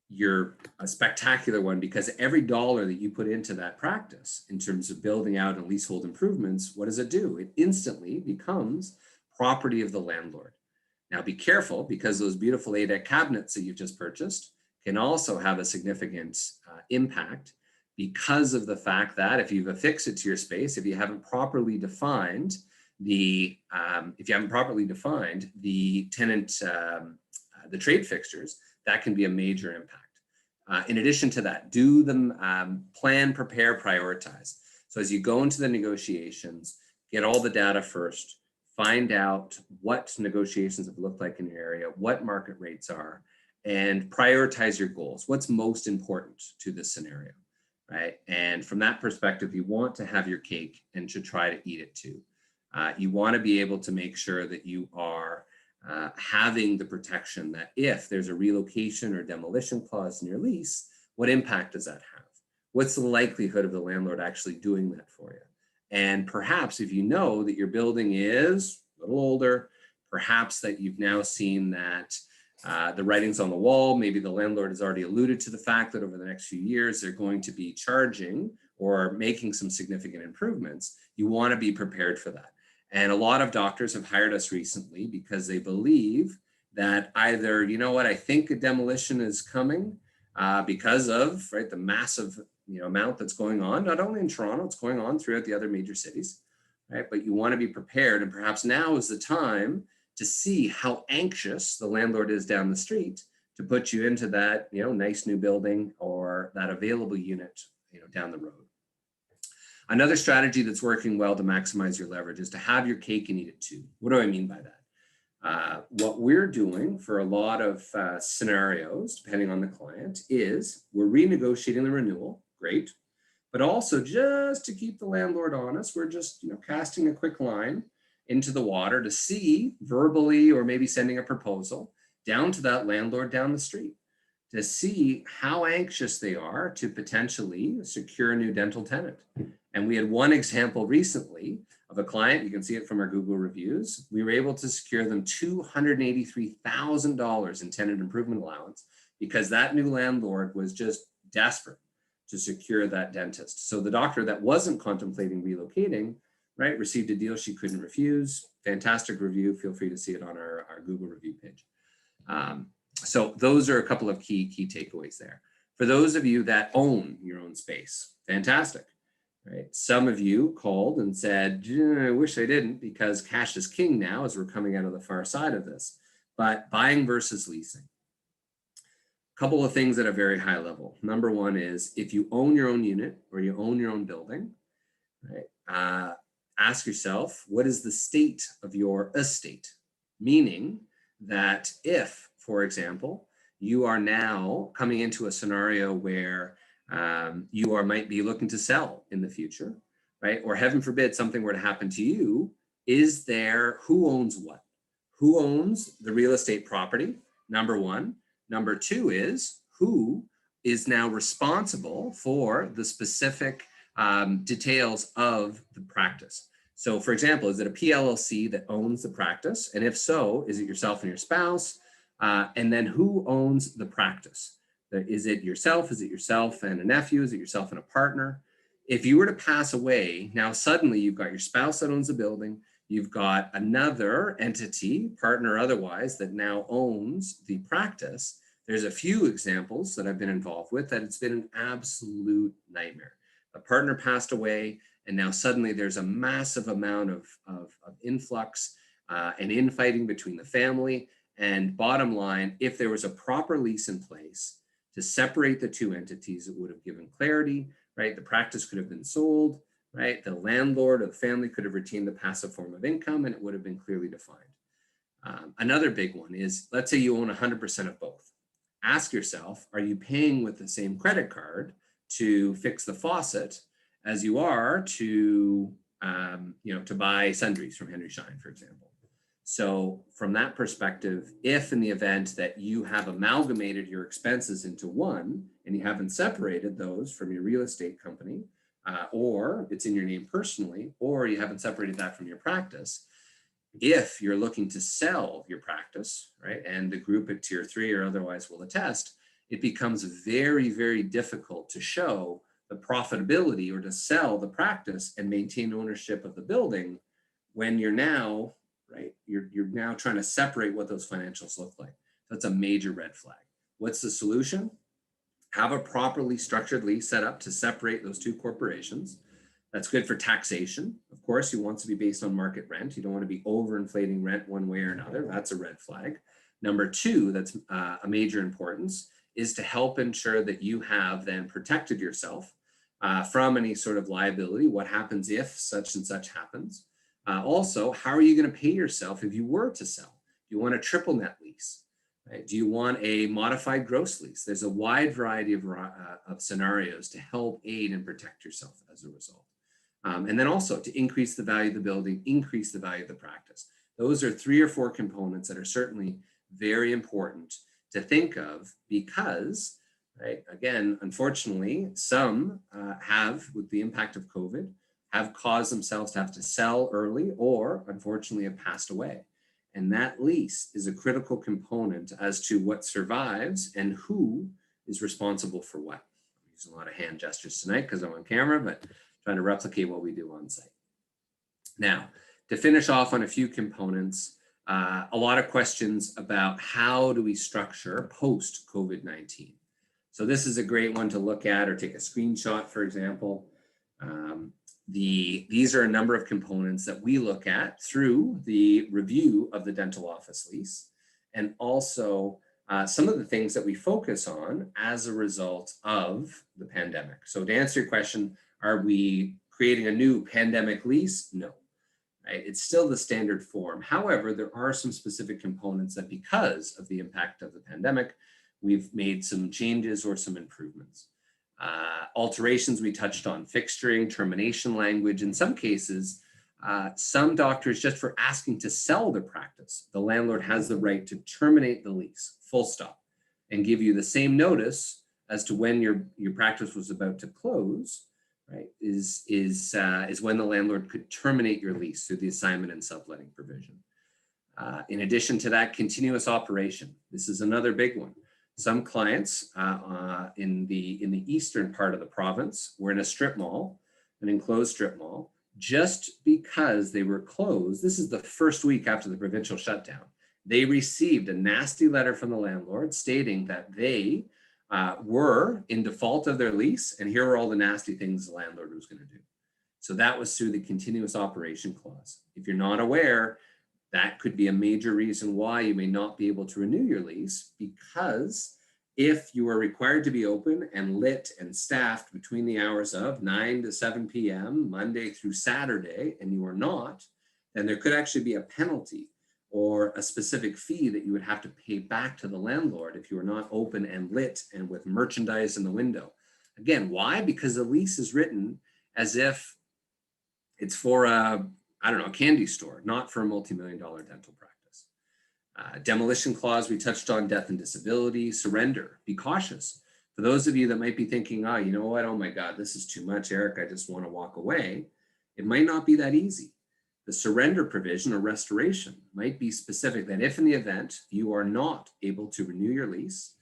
you're a spectacular one because every dollar that you put into that practice in terms of building out and leasehold improvements, what does it do? It instantly becomes property of the landlord. Now be careful because those beautiful 8-deck cabinets that you've just purchased can also have a significant impact because of the fact that if you've affixed it to your space, if you haven't properly defined the tenant, the trade fixtures, that can be a major impact. In addition to that, do them plan, prepare, prioritize. So as you go into the negotiations, get all the data first, find out what negotiations have looked like in your area, what market rates are, and prioritize your goals. What's most important to this scenario, right? And from that perspective, you want to have your cake and to try to eat it too. You want to be able to make sure that you are having the protection that if there's a relocation or demolition clause in your lease, what impact does that have? What's the likelihood of the landlord actually doing that for you? And perhaps if you know that your building is a little older, perhaps that you've now seen that the writing's on the wall, maybe the landlord has already alluded to the fact that over the next few years, they're going to be charging or making some significant improvements, you want to be prepared for that. And a lot of doctors have hired us recently because they believe that either, you know what, I think a demolition is coming because of the massive amount that's going on, not only in Toronto, it's going on throughout the other major cities, right? But you want to be prepared, and perhaps now is the time to see how anxious the landlord is down the street to put you into that nice new building or that available unit down the road. Another strategy that's working well to maximize your leverage is to have your cake and eat it too. What do I mean by that? What we're doing for a lot of scenarios, depending on the client, is we're renegotiating the renewal, great, but also just to keep the landlord honest, we're just casting a quick line into the water to see verbally or maybe sending a proposal down to that landlord down the street to see how anxious they are to potentially secure a new dental tenant. And we had one example recently of a client, you can see it from our Google reviews. We were able to secure them $283,000 in tenant improvement allowance because that new landlord was just desperate to secure that dentist. So the doctor that wasn't contemplating relocating, right, received a deal she couldn't refuse. Fantastic review. Feel free to see it on our Google review page. So those are a couple of key takeaways there. For those of you that own your own space, fantastic. Right. Some of you called and said, I wish I didn't because cash is king now as we're coming out of the far side of this. But buying versus leasing. A couple of things at a very high level. Number one is if you own your own unit or you own your own building, right? Ask yourself, what is the state of your estate? Meaning that if, for example, you are now coming into a scenario where you might be looking to sell in the future, right? Or heaven forbid, something were to happen to you, who owns what? Who owns the real estate property? Number one. Number two is who is now responsible for the specific details of the practice. So for example, is it a PLLC that owns the practice? And if so, is it yourself and your spouse? And then who owns the practice? Is it yourself? Is it yourself and a nephew? Is it yourself and a partner? If you were to pass away, now suddenly you've got your spouse that owns the building, you've got another entity, partner or otherwise, that now owns the practice. There's a few examples that I've been involved with that it's been an absolute nightmare. A partner passed away, and now suddenly there's a massive amount of influx and infighting between the family. And bottom line, if there was a proper lease in place to separate the two entities, it would have given clarity, right? The practice could have been sold, right? The landlord or the family could have retained the passive form of income, and it would have been clearly defined. Another big one is, let's say you own 100% of both. Ask yourself, are you paying with the same credit card to fix the faucet as you are to buy sundries from Henry Schein, for example? So from that perspective, if in the event that you have amalgamated your expenses into one and you haven't separated those from your real estate company, or it's in your name personally, or you haven't separated that from your practice, if you're looking to sell your practice, right, and the group at tier 3 or otherwise will attest, it becomes very, very difficult to show the profitability or to sell the practice and maintain ownership of the building when you're now, right, you're now trying to separate what those financials look like. That's a major red flag. What's the solution? Have a properly structured lease set up to separate those two corporations. That's good for taxation. Of course, you want to be based on market rent. You don't want to be overinflating rent one way or another. That's a red flag. Number two, that's a major importance, is to help ensure that you have then protected yourself from any sort of liability. What happens if such and such happens? Also, how are you going to pay yourself if you were to sell? Do you want a triple net lease? Right? Do you want a modified gross lease? There's a wide variety of scenarios to help aid and protect yourself as a result. And then also to increase the value of the building, increase the value of the practice. Those are 3 or 4 components that are certainly very important to think of because, right, again, unfortunately, some have, with the impact of COVID, have caused themselves to have to sell early or unfortunately have passed away. And that lease is a critical component as to what survives and who is responsible for what. I'm using a lot of hand gestures tonight because I'm on camera, but trying to replicate what we do on site. Now, to finish off on a few components, a lot of questions about how do we structure post-COVID-19. So this is a great one to look at or take a screenshot, for example. These are a number of components that we look at through the review of the dental office lease, and also some of the things that we focus on as a result of the pandemic. So to answer your question, are we creating a new pandemic lease? No, right? It's still the standard form. However, there are some specific components that because of the impact of the pandemic, we've made some changes or some improvements. Alterations we touched on, fixturing, termination language. In some cases, some doctors, just for asking to sell their practice, the landlord has the right to terminate the lease, full stop, and give you the same notice as to when your practice was about to close, right, is when the landlord could terminate your lease through the assignment and subletting provision. In addition to that, continuous operation. This is another big one. Some clients in the eastern part of the province were in a strip mall, an enclosed strip mall, just because they were closed. This is the first week after the provincial shutdown. They received a nasty letter from the landlord stating that they were in default of their lease, and here are all the nasty things the landlord was going to do. So that was through the continuous operation clause. If you're not aware, That could be a major reason why you may not be able to renew your lease, because if you are required to be open and lit and staffed between the hours of 9 to 7 p.m. Monday through Saturday, and you are not, then there could actually be a penalty or a specific fee that you would have to pay back to the landlord if you are not open and lit and with merchandise in the window. Again, why? Because the lease is written as if it's for a candy store, not for a multi-million-dollar dental practice. Demolition clause, we touched on death and disability. Surrender, be cautious. For those of you that might be thinking, oh, you know what, oh my God, this is too much, Eric, I just want to walk away. It might not be that easy. The surrender provision or restoration might be specific that if in the event you are not able to renew your lease,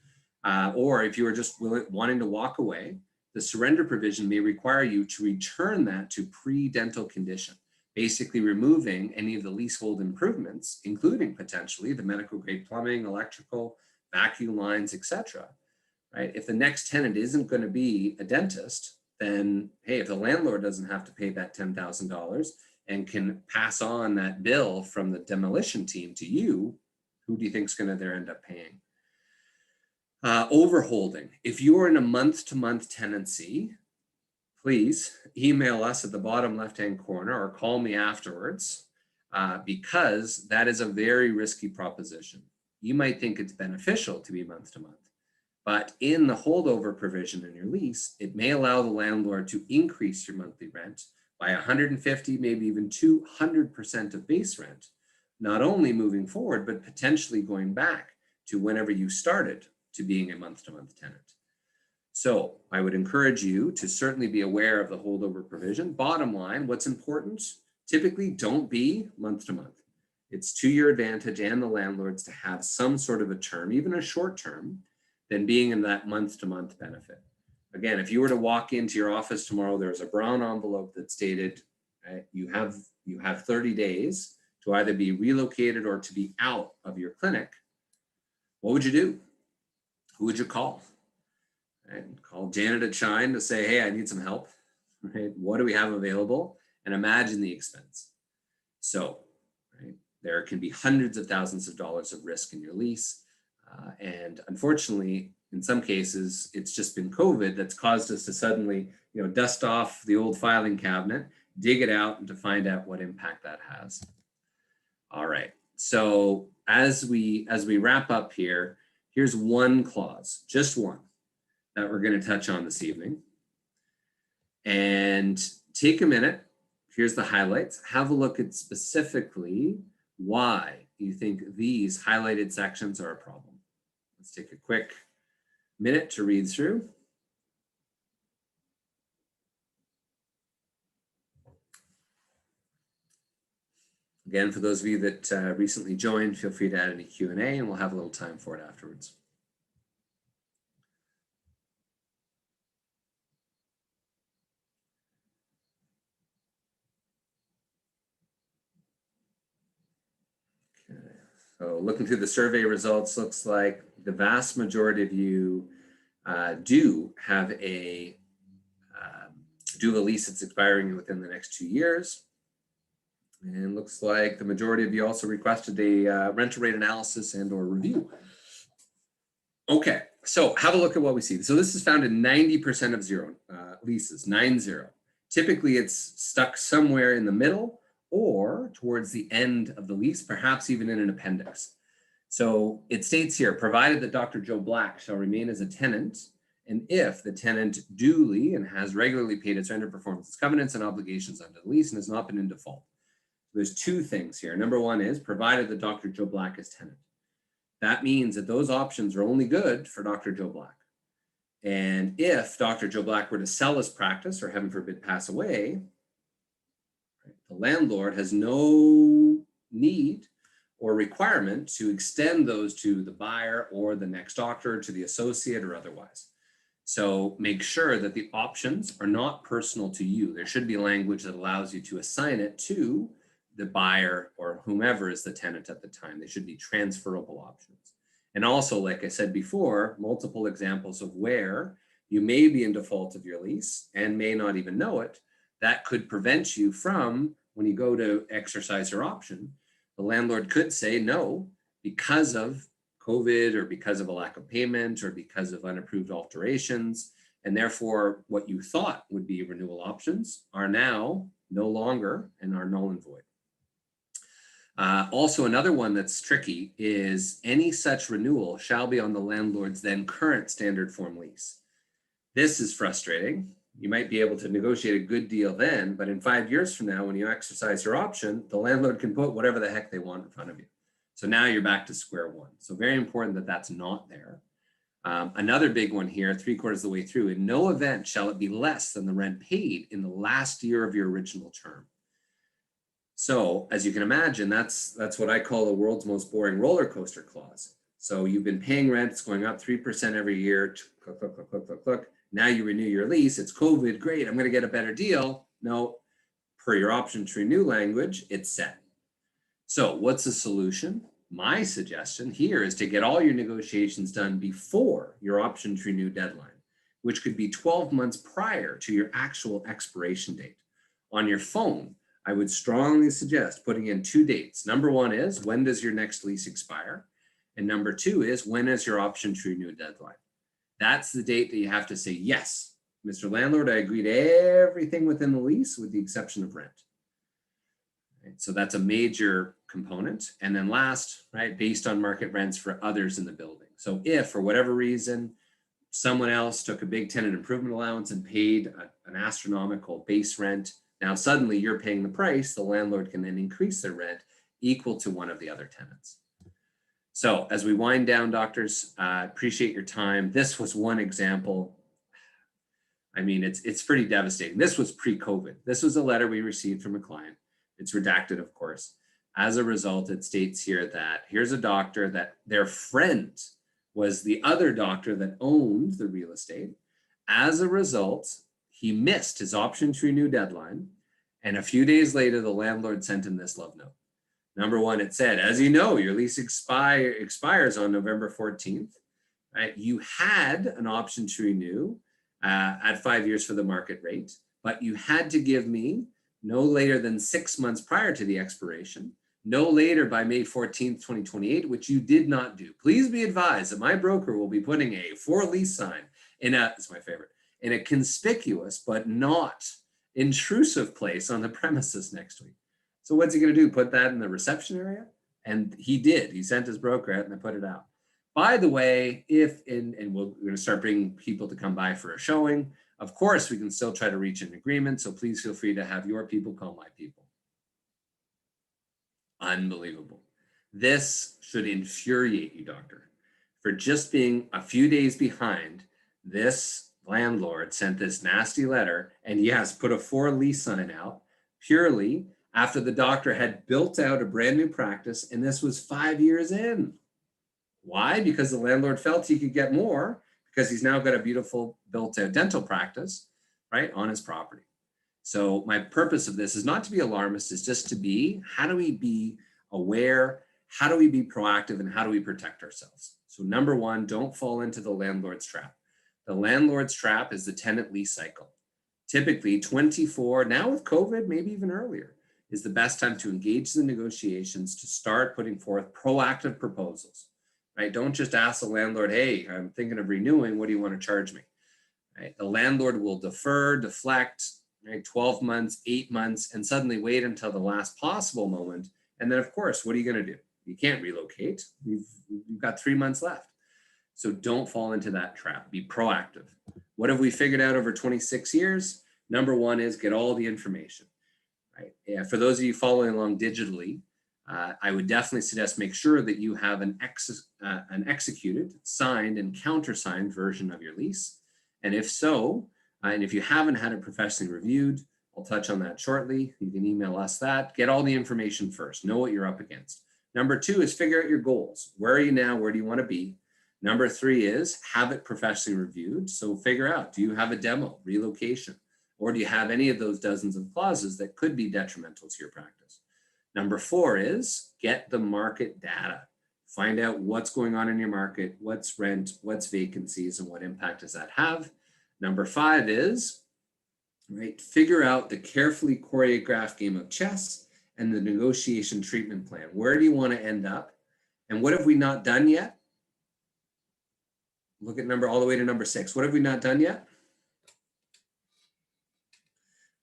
or if you are just wanting to walk away, the surrender provision may require you to return that to pre-dental condition, basically removing any of the leasehold improvements, including potentially the medical grade plumbing, electrical, vacuum lines, etc. Right? If the next tenant isn't going to be a dentist, then hey, if the landlord doesn't have to pay that $10,000 and can pass on that bill from the demolition team to you, who do you think is going to there end up paying? Overholding. If you are in a month-to-month tenancy, please email us at the bottom left-hand corner or call me afterwards, because that is a very risky proposition. You might think it's beneficial to be month-to-month, but in the holdover provision in your lease, it may allow the landlord to increase your monthly rent by 150, maybe even 200% of base rent, not only moving forward, but potentially going back to whenever you started to being a month-to-month tenant. So I would encourage you to certainly be aware of the holdover provision. Bottom line, what's important? Typically don't be month-to-month. It's to your advantage and the landlord's to have some sort of a term, even a short term, than being in that month-to-month benefit. Again, if you were to walk into your office tomorrow, there's a brown envelope that stated you have 30 days to either be relocated or to be out of your clinic. What would you do? Who would you call? And call Janet at Shine to say, hey, I need some help. Right? What do we have available? And imagine the expense. So, right, there can be hundreds of thousands of dollars of risk in your lease. And unfortunately, in some cases, it's just been COVID that's caused us to suddenly, dust off the old filing cabinet, dig it out, and to find out what impact that has. All right. So as we wrap up here, here's one clause, just one, that we're going to touch on this evening. And take a minute. Here's the highlights. Have a look at specifically why you think these highlighted sections are a problem. Let's take a quick minute to read through. Again, for those of you that recently joined, feel free to add any Q&A and we'll have a little time for it afterwards. Okay. So looking through the survey results, looks like the vast majority of you do have a lease that's expiring within the next 2 years. And looks like the majority of you also requested a rental rate analysis and or review. Okay, so have a look at what we see. So this is found in 90% of leases, 9-0. Typically it's stuck somewhere in the middle or towards the end of the lease, perhaps even in an appendix. So it states here, provided that Dr. Joe Black shall remain as a tenant, and if the tenant duly and has regularly paid its rent or performed its covenants and obligations under the lease and has not been in default. There's two things here. Number one is provided that Dr. Joe Black is tenant. That means that those options are only good for Dr. Joe Black. And if Dr. Joe Black were to sell his practice or heaven forbid pass away, the landlord has no need or requirement to extend those to the buyer or the next doctor, to the associate or otherwise. So make sure that the options are not personal to you. There should be language that allows you to assign it to the buyer or whomever is the tenant at the time. They should be transferable options. And also, like I said before, multiple examples of where you may be in default of your lease and may not even know it. That could prevent you from, when you go to exercise your option, the landlord could say no, because of COVID or because of a lack of payment or because of unapproved alterations. And therefore, what you thought would be renewal options are now no longer and are null and void. Also, another one that's tricky is any such renewal shall be on the landlord's then current standard form lease. This is frustrating. You might be able to negotiate a good deal then, but in 5 years from now, when you exercise your option, the landlord can put whatever the heck they want in front of you. So now you're back to square one. So very important that that's not there. Another big one here, 3/4 of the way through, in no event shall it be less than the rent paid in the last year of your original term. So as you can imagine, that's what I call the world's most boring roller coaster clause. So you've been paying rent, it's going up 3% every year, click, click, click, click, click, click. Now you renew your lease, it's COVID, great, I'm going to get a better deal. No, per your option to renew language, it's set. So what's the solution? My suggestion here is to get all your negotiations done before your option to renew deadline, which could be 12 months prior to your actual expiration date. On your phone, I would strongly suggest putting in 2 dates. Number 1 is, when does your next lease expire? And number 2 is, when is your option to renew deadline? That's the date that you have to say, yes, Mr. Landlord, I agree to everything within the lease with the exception of rent. Right, so that's a major component. And then last, right, based on market rents for others in the building. So if for whatever reason, someone else took a big tenant improvement allowance and paid an astronomical base rent, now suddenly you're paying the price, the landlord can then increase their rent equal to one of the other tenants. So as we wind down, doctors, appreciate your time. This was one example. I mean, it's pretty devastating. This was pre-COVID. This was a letter we received from a client. It's redacted, of course. As a result, it states here that here's a doctor that their friend was the other doctor that owned the real estate. As a result, he missed his option to renew deadline. And a few days later, the landlord sent him this love note. Number 1, it said, as you know, your lease expires on November 14th. Right? You had an option to renew at 5 years for the market rate, but you had to give me no later than 6 months prior to the expiration, no later by May 14th, 2028, which you did not do. Please be advised that my broker will be putting a for lease sign it's my favorite, in a conspicuous but not intrusive place on the premises next week. So what's he going to do? Put that in the reception area? And he did. He sent his broker out and they put it out. By the way, we're going to start bringing people to come by for a showing. Of course, we can still try to reach an agreement. So please feel free to have your people call my people. Unbelievable. This should infuriate you, doctor. For just being a few days behind, this landlord sent this nasty letter and yes, put a for lease sign out purely after the doctor had built out a brand new practice, and this was 5 years in. Why? Because the landlord felt he could get more because he's now got a beautiful built out dental practice, right, on his property. So my purpose of this is not to be alarmist, it's just to be, how do we be aware? How do we be proactive and how do we protect ourselves? So number 1, don't fall into the landlord's trap. The landlord's trap is the tenant lease cycle. Typically 24, now with COVID, maybe even earlier, is the best time to engage the negotiations, to start putting forth proactive proposals, right? Don't just ask the landlord, hey, I'm thinking of renewing, what do you want to charge me? Right? The landlord will defer, deflect, right? 12 months, 8 months, and suddenly wait until the last possible moment. And then of course, what are you going to do? You can't relocate. You've got 3 months left. So don't fall into that trap. Be proactive. What have we figured out over 26 years? Number 1 is get all the information. Right? Yeah, for those of you following along digitally, I would definitely suggest make sure that you have an executed, signed, and countersigned version of your lease. And if so, and if you haven't had it professionally reviewed, I'll touch on that shortly. You can email us that. Get all the information first. Know what you're up against. Number 2 is figure out your goals. Where are you now? Where do you want to be? Number 3 is have it professionally reviewed. So figure out, do you have a demo, relocation? Or do you have any of those dozens of clauses that could be detrimental to your practice? Number 4 is get the market data. Find out what's going on in your market, what's rent, what's vacancies, and what impact does that have. Number 5 is, right, figure out the carefully choreographed game of chess and the negotiation treatment plan. Where do you want to end up? And what have we not done yet? Look at all the way to number 6. What have we not done yet?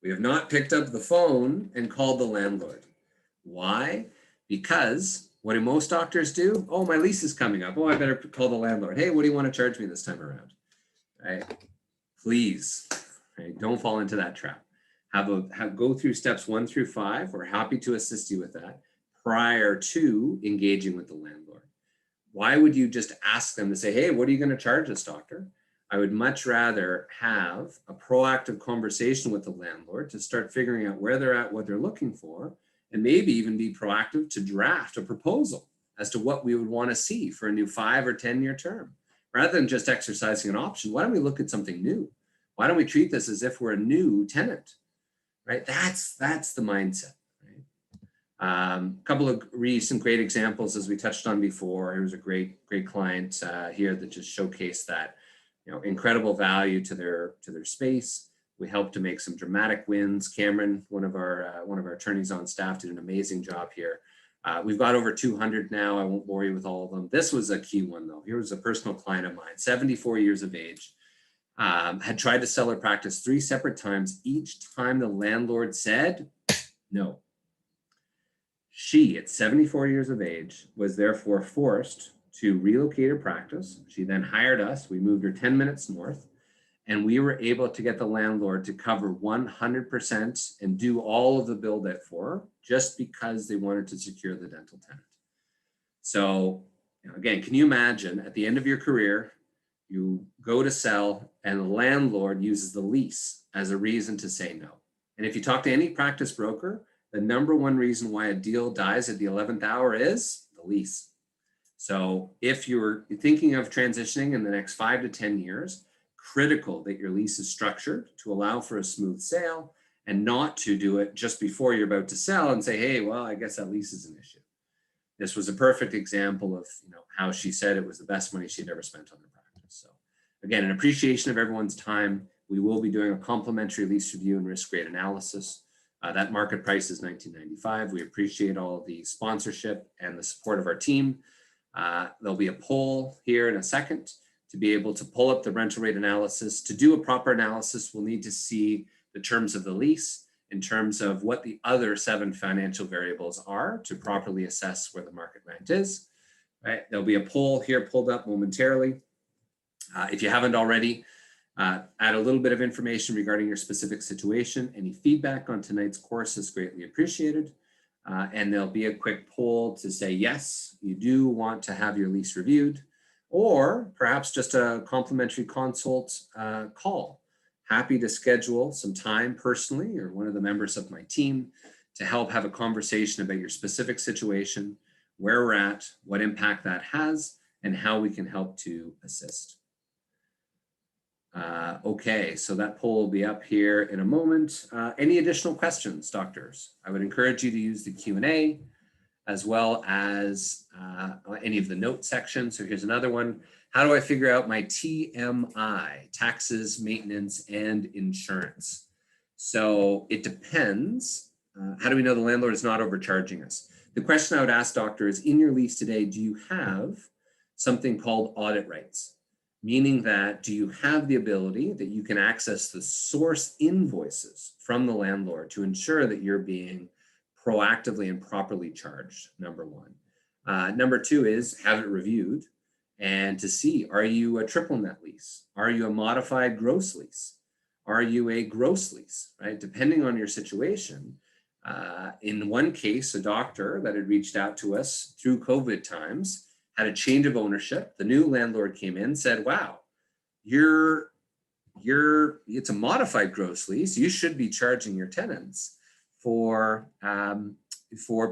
We have not picked up the phone and called the landlord. Why? Because what do most doctors do? Oh, my lease is coming up. Oh, I better call the landlord. Hey, what do you want to charge me this time around? Right? Please, right? Don't fall into that trap. Go through steps 1 through 5. We're happy to assist you with that prior to engaging with the landlord. Why would you just ask them to say, hey, what are you going to charge us, doctor? I would much rather have a proactive conversation with the landlord to start figuring out where they're at, what they're looking for, and maybe even be proactive to draft a proposal as to what we would want to see for a new 5 or 10-year term. Rather than just exercising an option, why don't we look at something new? Why don't we treat this as if we're a new tenant, right? That's the mindset. A couple of recent great examples, as we touched on before. There was a great client here that just showcased that, incredible value to their space. We helped to make some dramatic wins. Cameron, one of our attorneys on staff, did an amazing job here. We've got over 200 now. I won't bore you with all of them. This was a key one though. Here was a personal client of mine, 74 years of age, had tried to sell her practice 3 separate times. Each time the landlord said no. She, at 74 years of age, was therefore forced to relocate her practice. She then hired us. We moved her 10 minutes north, and we were able to get the landlord to cover 100% and do all of the build out for her just because they wanted to secure the dental tenant. So, again, can you imagine at the end of your career, you go to sell and the landlord uses the lease as a reason to say no? And if you talk to any practice broker, the number one reason why a deal dies at the 11th hour is the lease. So if you're thinking of transitioning in the next 5 to 10 years, critical that your lease is structured to allow for a smooth sale and not to do it just before you're about to sell and say, hey, well, I guess that lease is an issue. This was a perfect example of how she said it was the best money she'd ever spent on her practice. So again, an appreciation of everyone's time. We will be doing a complimentary lease review and risk rate analysis. That market price is $19.95. We appreciate all the sponsorship and the support of our team. There'll be a poll here in a second to be able to pull up the rental rate analysis. To do a proper analysis, we'll need to see the terms of the lease in terms of what the other 7 financial variables are to properly assess where the market rent is. Right? There'll be a poll here pulled up momentarily. If you haven't already, add a little bit of information regarding your specific situation. Any feedback on tonight's course is greatly appreciated. And there'll be a quick poll to say, yes, you do want to have your lease reviewed, or perhaps just a complimentary consult call. Happy to schedule some time personally or one of the members of my team to help have a conversation about your specific situation, where we're at, what impact that has, and how we can help to assist. Okay, so that poll will be up here in a moment. Any additional questions, doctors? I would encourage you to use the Q&A as well as any of the note sections. So here's another one. How do I figure out my TMI, taxes, maintenance, and insurance? So it depends. How do we know the landlord is not overcharging us? The question I would ask, doctor, is in your lease today, do you have something called audit rights? Meaning that, do you have the ability that you can access the source invoices from the landlord to ensure that you're being proactively and properly charged, number one. Number 2 is have it reviewed and to see, are you a triple net lease? Are you a modified gross lease? Are you a gross lease, right? Depending on your situation. In one case, a doctor that had reached out to us through COVID times had a change of ownership. The new landlord came in, said, wow, it's a modified gross lease. You should be charging your tenants for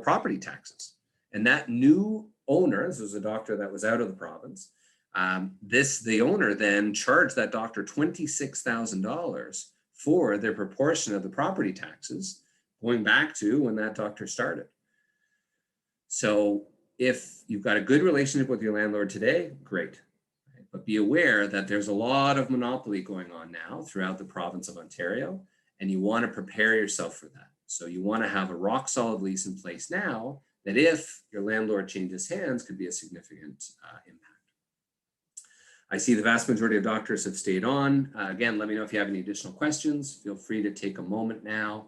property taxes. And that new owner, this was a doctor that was out of the province, the owner then charged that doctor $26,000 for their proportion of the property taxes, going back to when that doctor started. So if you've got a good relationship with your landlord today, great. But be aware that there's a lot of monopoly going on now throughout the province of Ontario, and you want to prepare yourself for that. So you want to have a rock solid lease in place now that if your landlord changes hands could be a significant impact. I see the vast majority of doctors have stayed on. Again, let me know if you have any additional questions. Feel free to take a moment now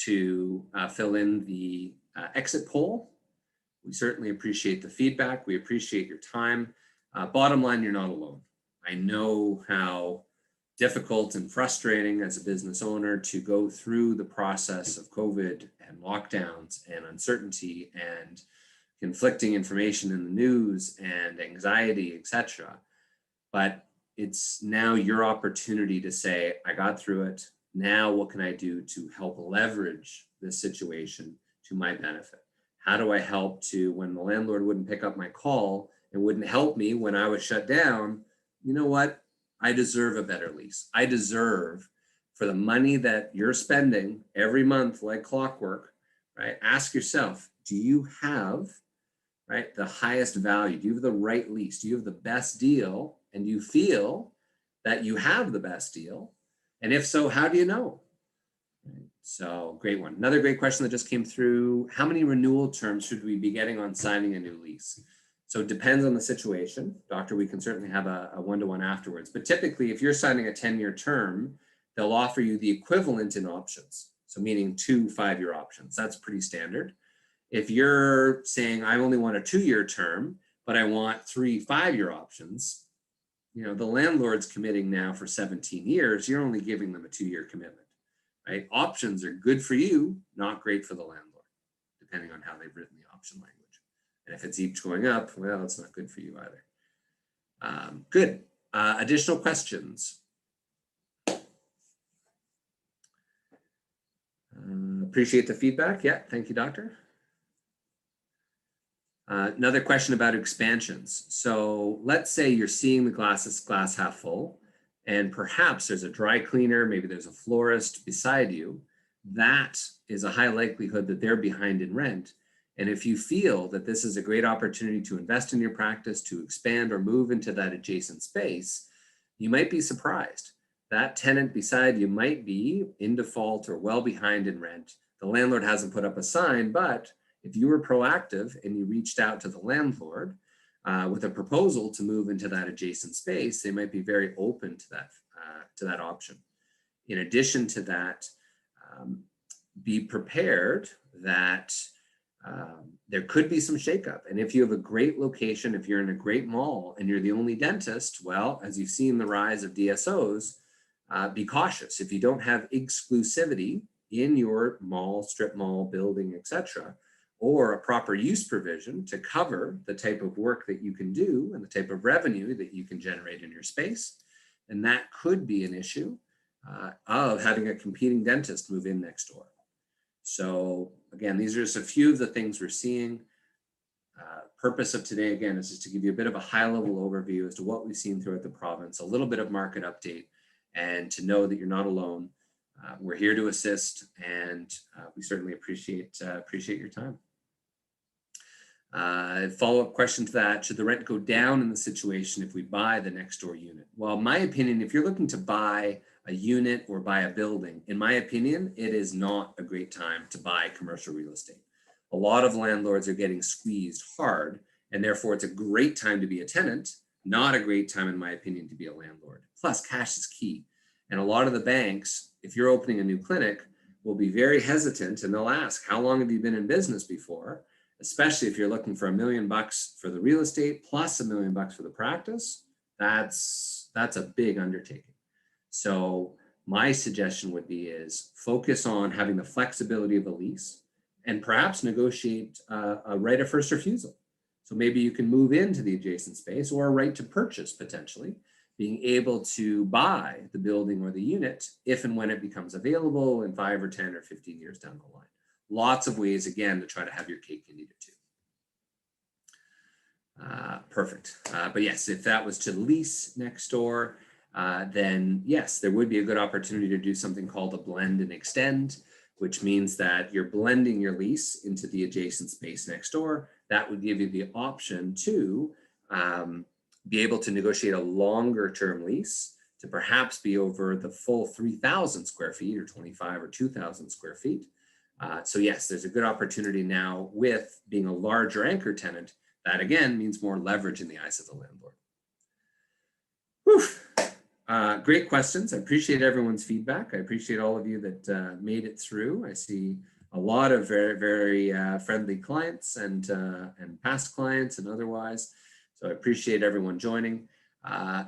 to fill in the exit poll. We certainly appreciate the feedback. We appreciate your time. Bottom line, you're not alone. I know how difficult and frustrating as a business owner to go through the process of COVID and lockdowns and uncertainty and conflicting information in the news and anxiety, etc. But it's now your opportunity to say, I got through it. Now what can I do to help leverage this situation to my benefit? How do I help to, when the landlord wouldn't pick up my call and wouldn't help me when I was shut down, you know what? I deserve a better lease. I deserve, for the money that you're spending every month like clockwork, right? Ask yourself, do you have, right, the highest value? Do you have the right lease? Do you have the best deal? And do you feel that you have the best deal? And if so, how do you know? Right. So great one. Another great question that just came through. How many renewal terms should we be getting on signing a new lease? So it depends on the situation. Doctor, we can certainly have a one-to-one afterwards. But typically, if you're signing a 10-year term, they'll offer you the equivalent in options. So meaning 2 5-year options. That's pretty standard. If you're saying, I only want a 2-year term, but I want 3 5-year options, you know, the landlord's committing now for 17 years, you're only giving them a 2-year commitment, right? Options are good for you, not great for the landlord, depending on how they've written the option language. And if it's each going up, well, it's not good for you either. Good. Additional questions? Appreciate the feedback. Yeah, thank you, doctor. Another question about expansions. So let's say you're seeing the glass half full, and perhaps there's a dry cleaner, maybe there's a florist beside you. That is a high likelihood that they're behind in rent. And if you feel that this is a great opportunity to invest in your practice, to expand or move into that adjacent space, you might be surprised. That tenant beside you might be in default or well behind in rent. The landlord hasn't put up a sign, but if you were proactive and you reached out to the landlord with a proposal to move into that adjacent space, they might be very open to that option. In addition to that, be prepared that there could be some shakeup. And if you have a great location, if you're in a great mall and you're the only dentist, well, as you've seen the rise of DSOs, be cautious. If you don't have exclusivity in your mall, strip mall, building, etc., or a proper use provision to cover the type of work that you can do and the type of revenue that you can generate in your space, and that could be an issue of having a competing dentist move in next door. So again, these are just a few of the things we're seeing. Purpose of today, again, is just to give you a bit of a high-level overview as to what we've seen throughout the province, a little bit of market update, and to know that you're not alone. We're here to assist, and we certainly appreciate your time. Follow-up question to that, should the rent go down in the situation if we buy the next door unit? Well, in my opinion, if you're looking to buy a unit or buy a building, in my opinion, it is not a great time to buy commercial real estate. A lot of landlords are getting squeezed hard, and therefore it's a great time to be a tenant, not a great time, in my opinion, to be a landlord. Plus, cash is key. And a lot of the banks, if you're opening a new clinic, will be very hesitant, and they'll ask, how long have you been in business before? Especially if you're looking for $1 million for the real estate plus $1 million for the practice. That's a big undertaking. So my suggestion would be is focus on having the flexibility of a lease and perhaps negotiate a right of first refusal. So maybe you can move into the adjacent space, or a right to purchase potentially, being able to buy the building or the unit if and when it becomes available in 5 or 10 or 15 years down the line. Lots of ways, again, to try to have your cake and eat it too. Perfect. But yes, if that was to lease next door, then yes, there would be a good opportunity to do something called a blend and extend, which means that you're blending your lease into the adjacent space next door. That would give you the option to be able to negotiate a longer term lease to perhaps be over the full 3,000 square feet or 25 or 2,000 square feet. So yes, there's a good opportunity now with being a larger anchor tenant. That again means more leverage in the eyes of the landlord. Whew. Great questions. I appreciate everyone's feedback. I appreciate all of you that made it through. I see a lot of very, very friendly clients and past clients and otherwise. So I appreciate everyone joining.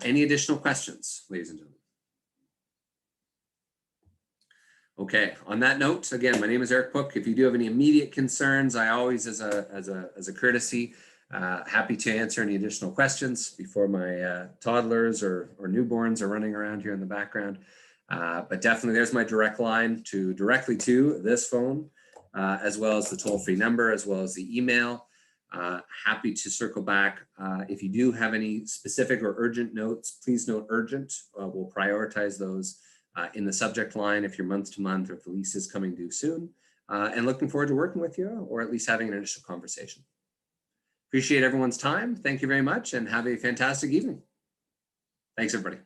Any additional questions, ladies and gentlemen? Okay, on that note, again, my name is Eric Pook. If you do have any immediate concerns, I always, as a courtesy, happy to answer any additional questions before my toddlers or newborns are running around here in the background. But definitely there's my direct line directly to this phone, as well as the toll-free number, as well as the email. Happy to circle back. If you do have any specific or urgent notes, please note urgent. We'll prioritize those in the subject line if you're month to month or if the lease is coming due soon. And looking forward to working with you or at least having an initial conversation. Appreciate everyone's time. Thank you very much and have a fantastic evening. Thanks, everybody.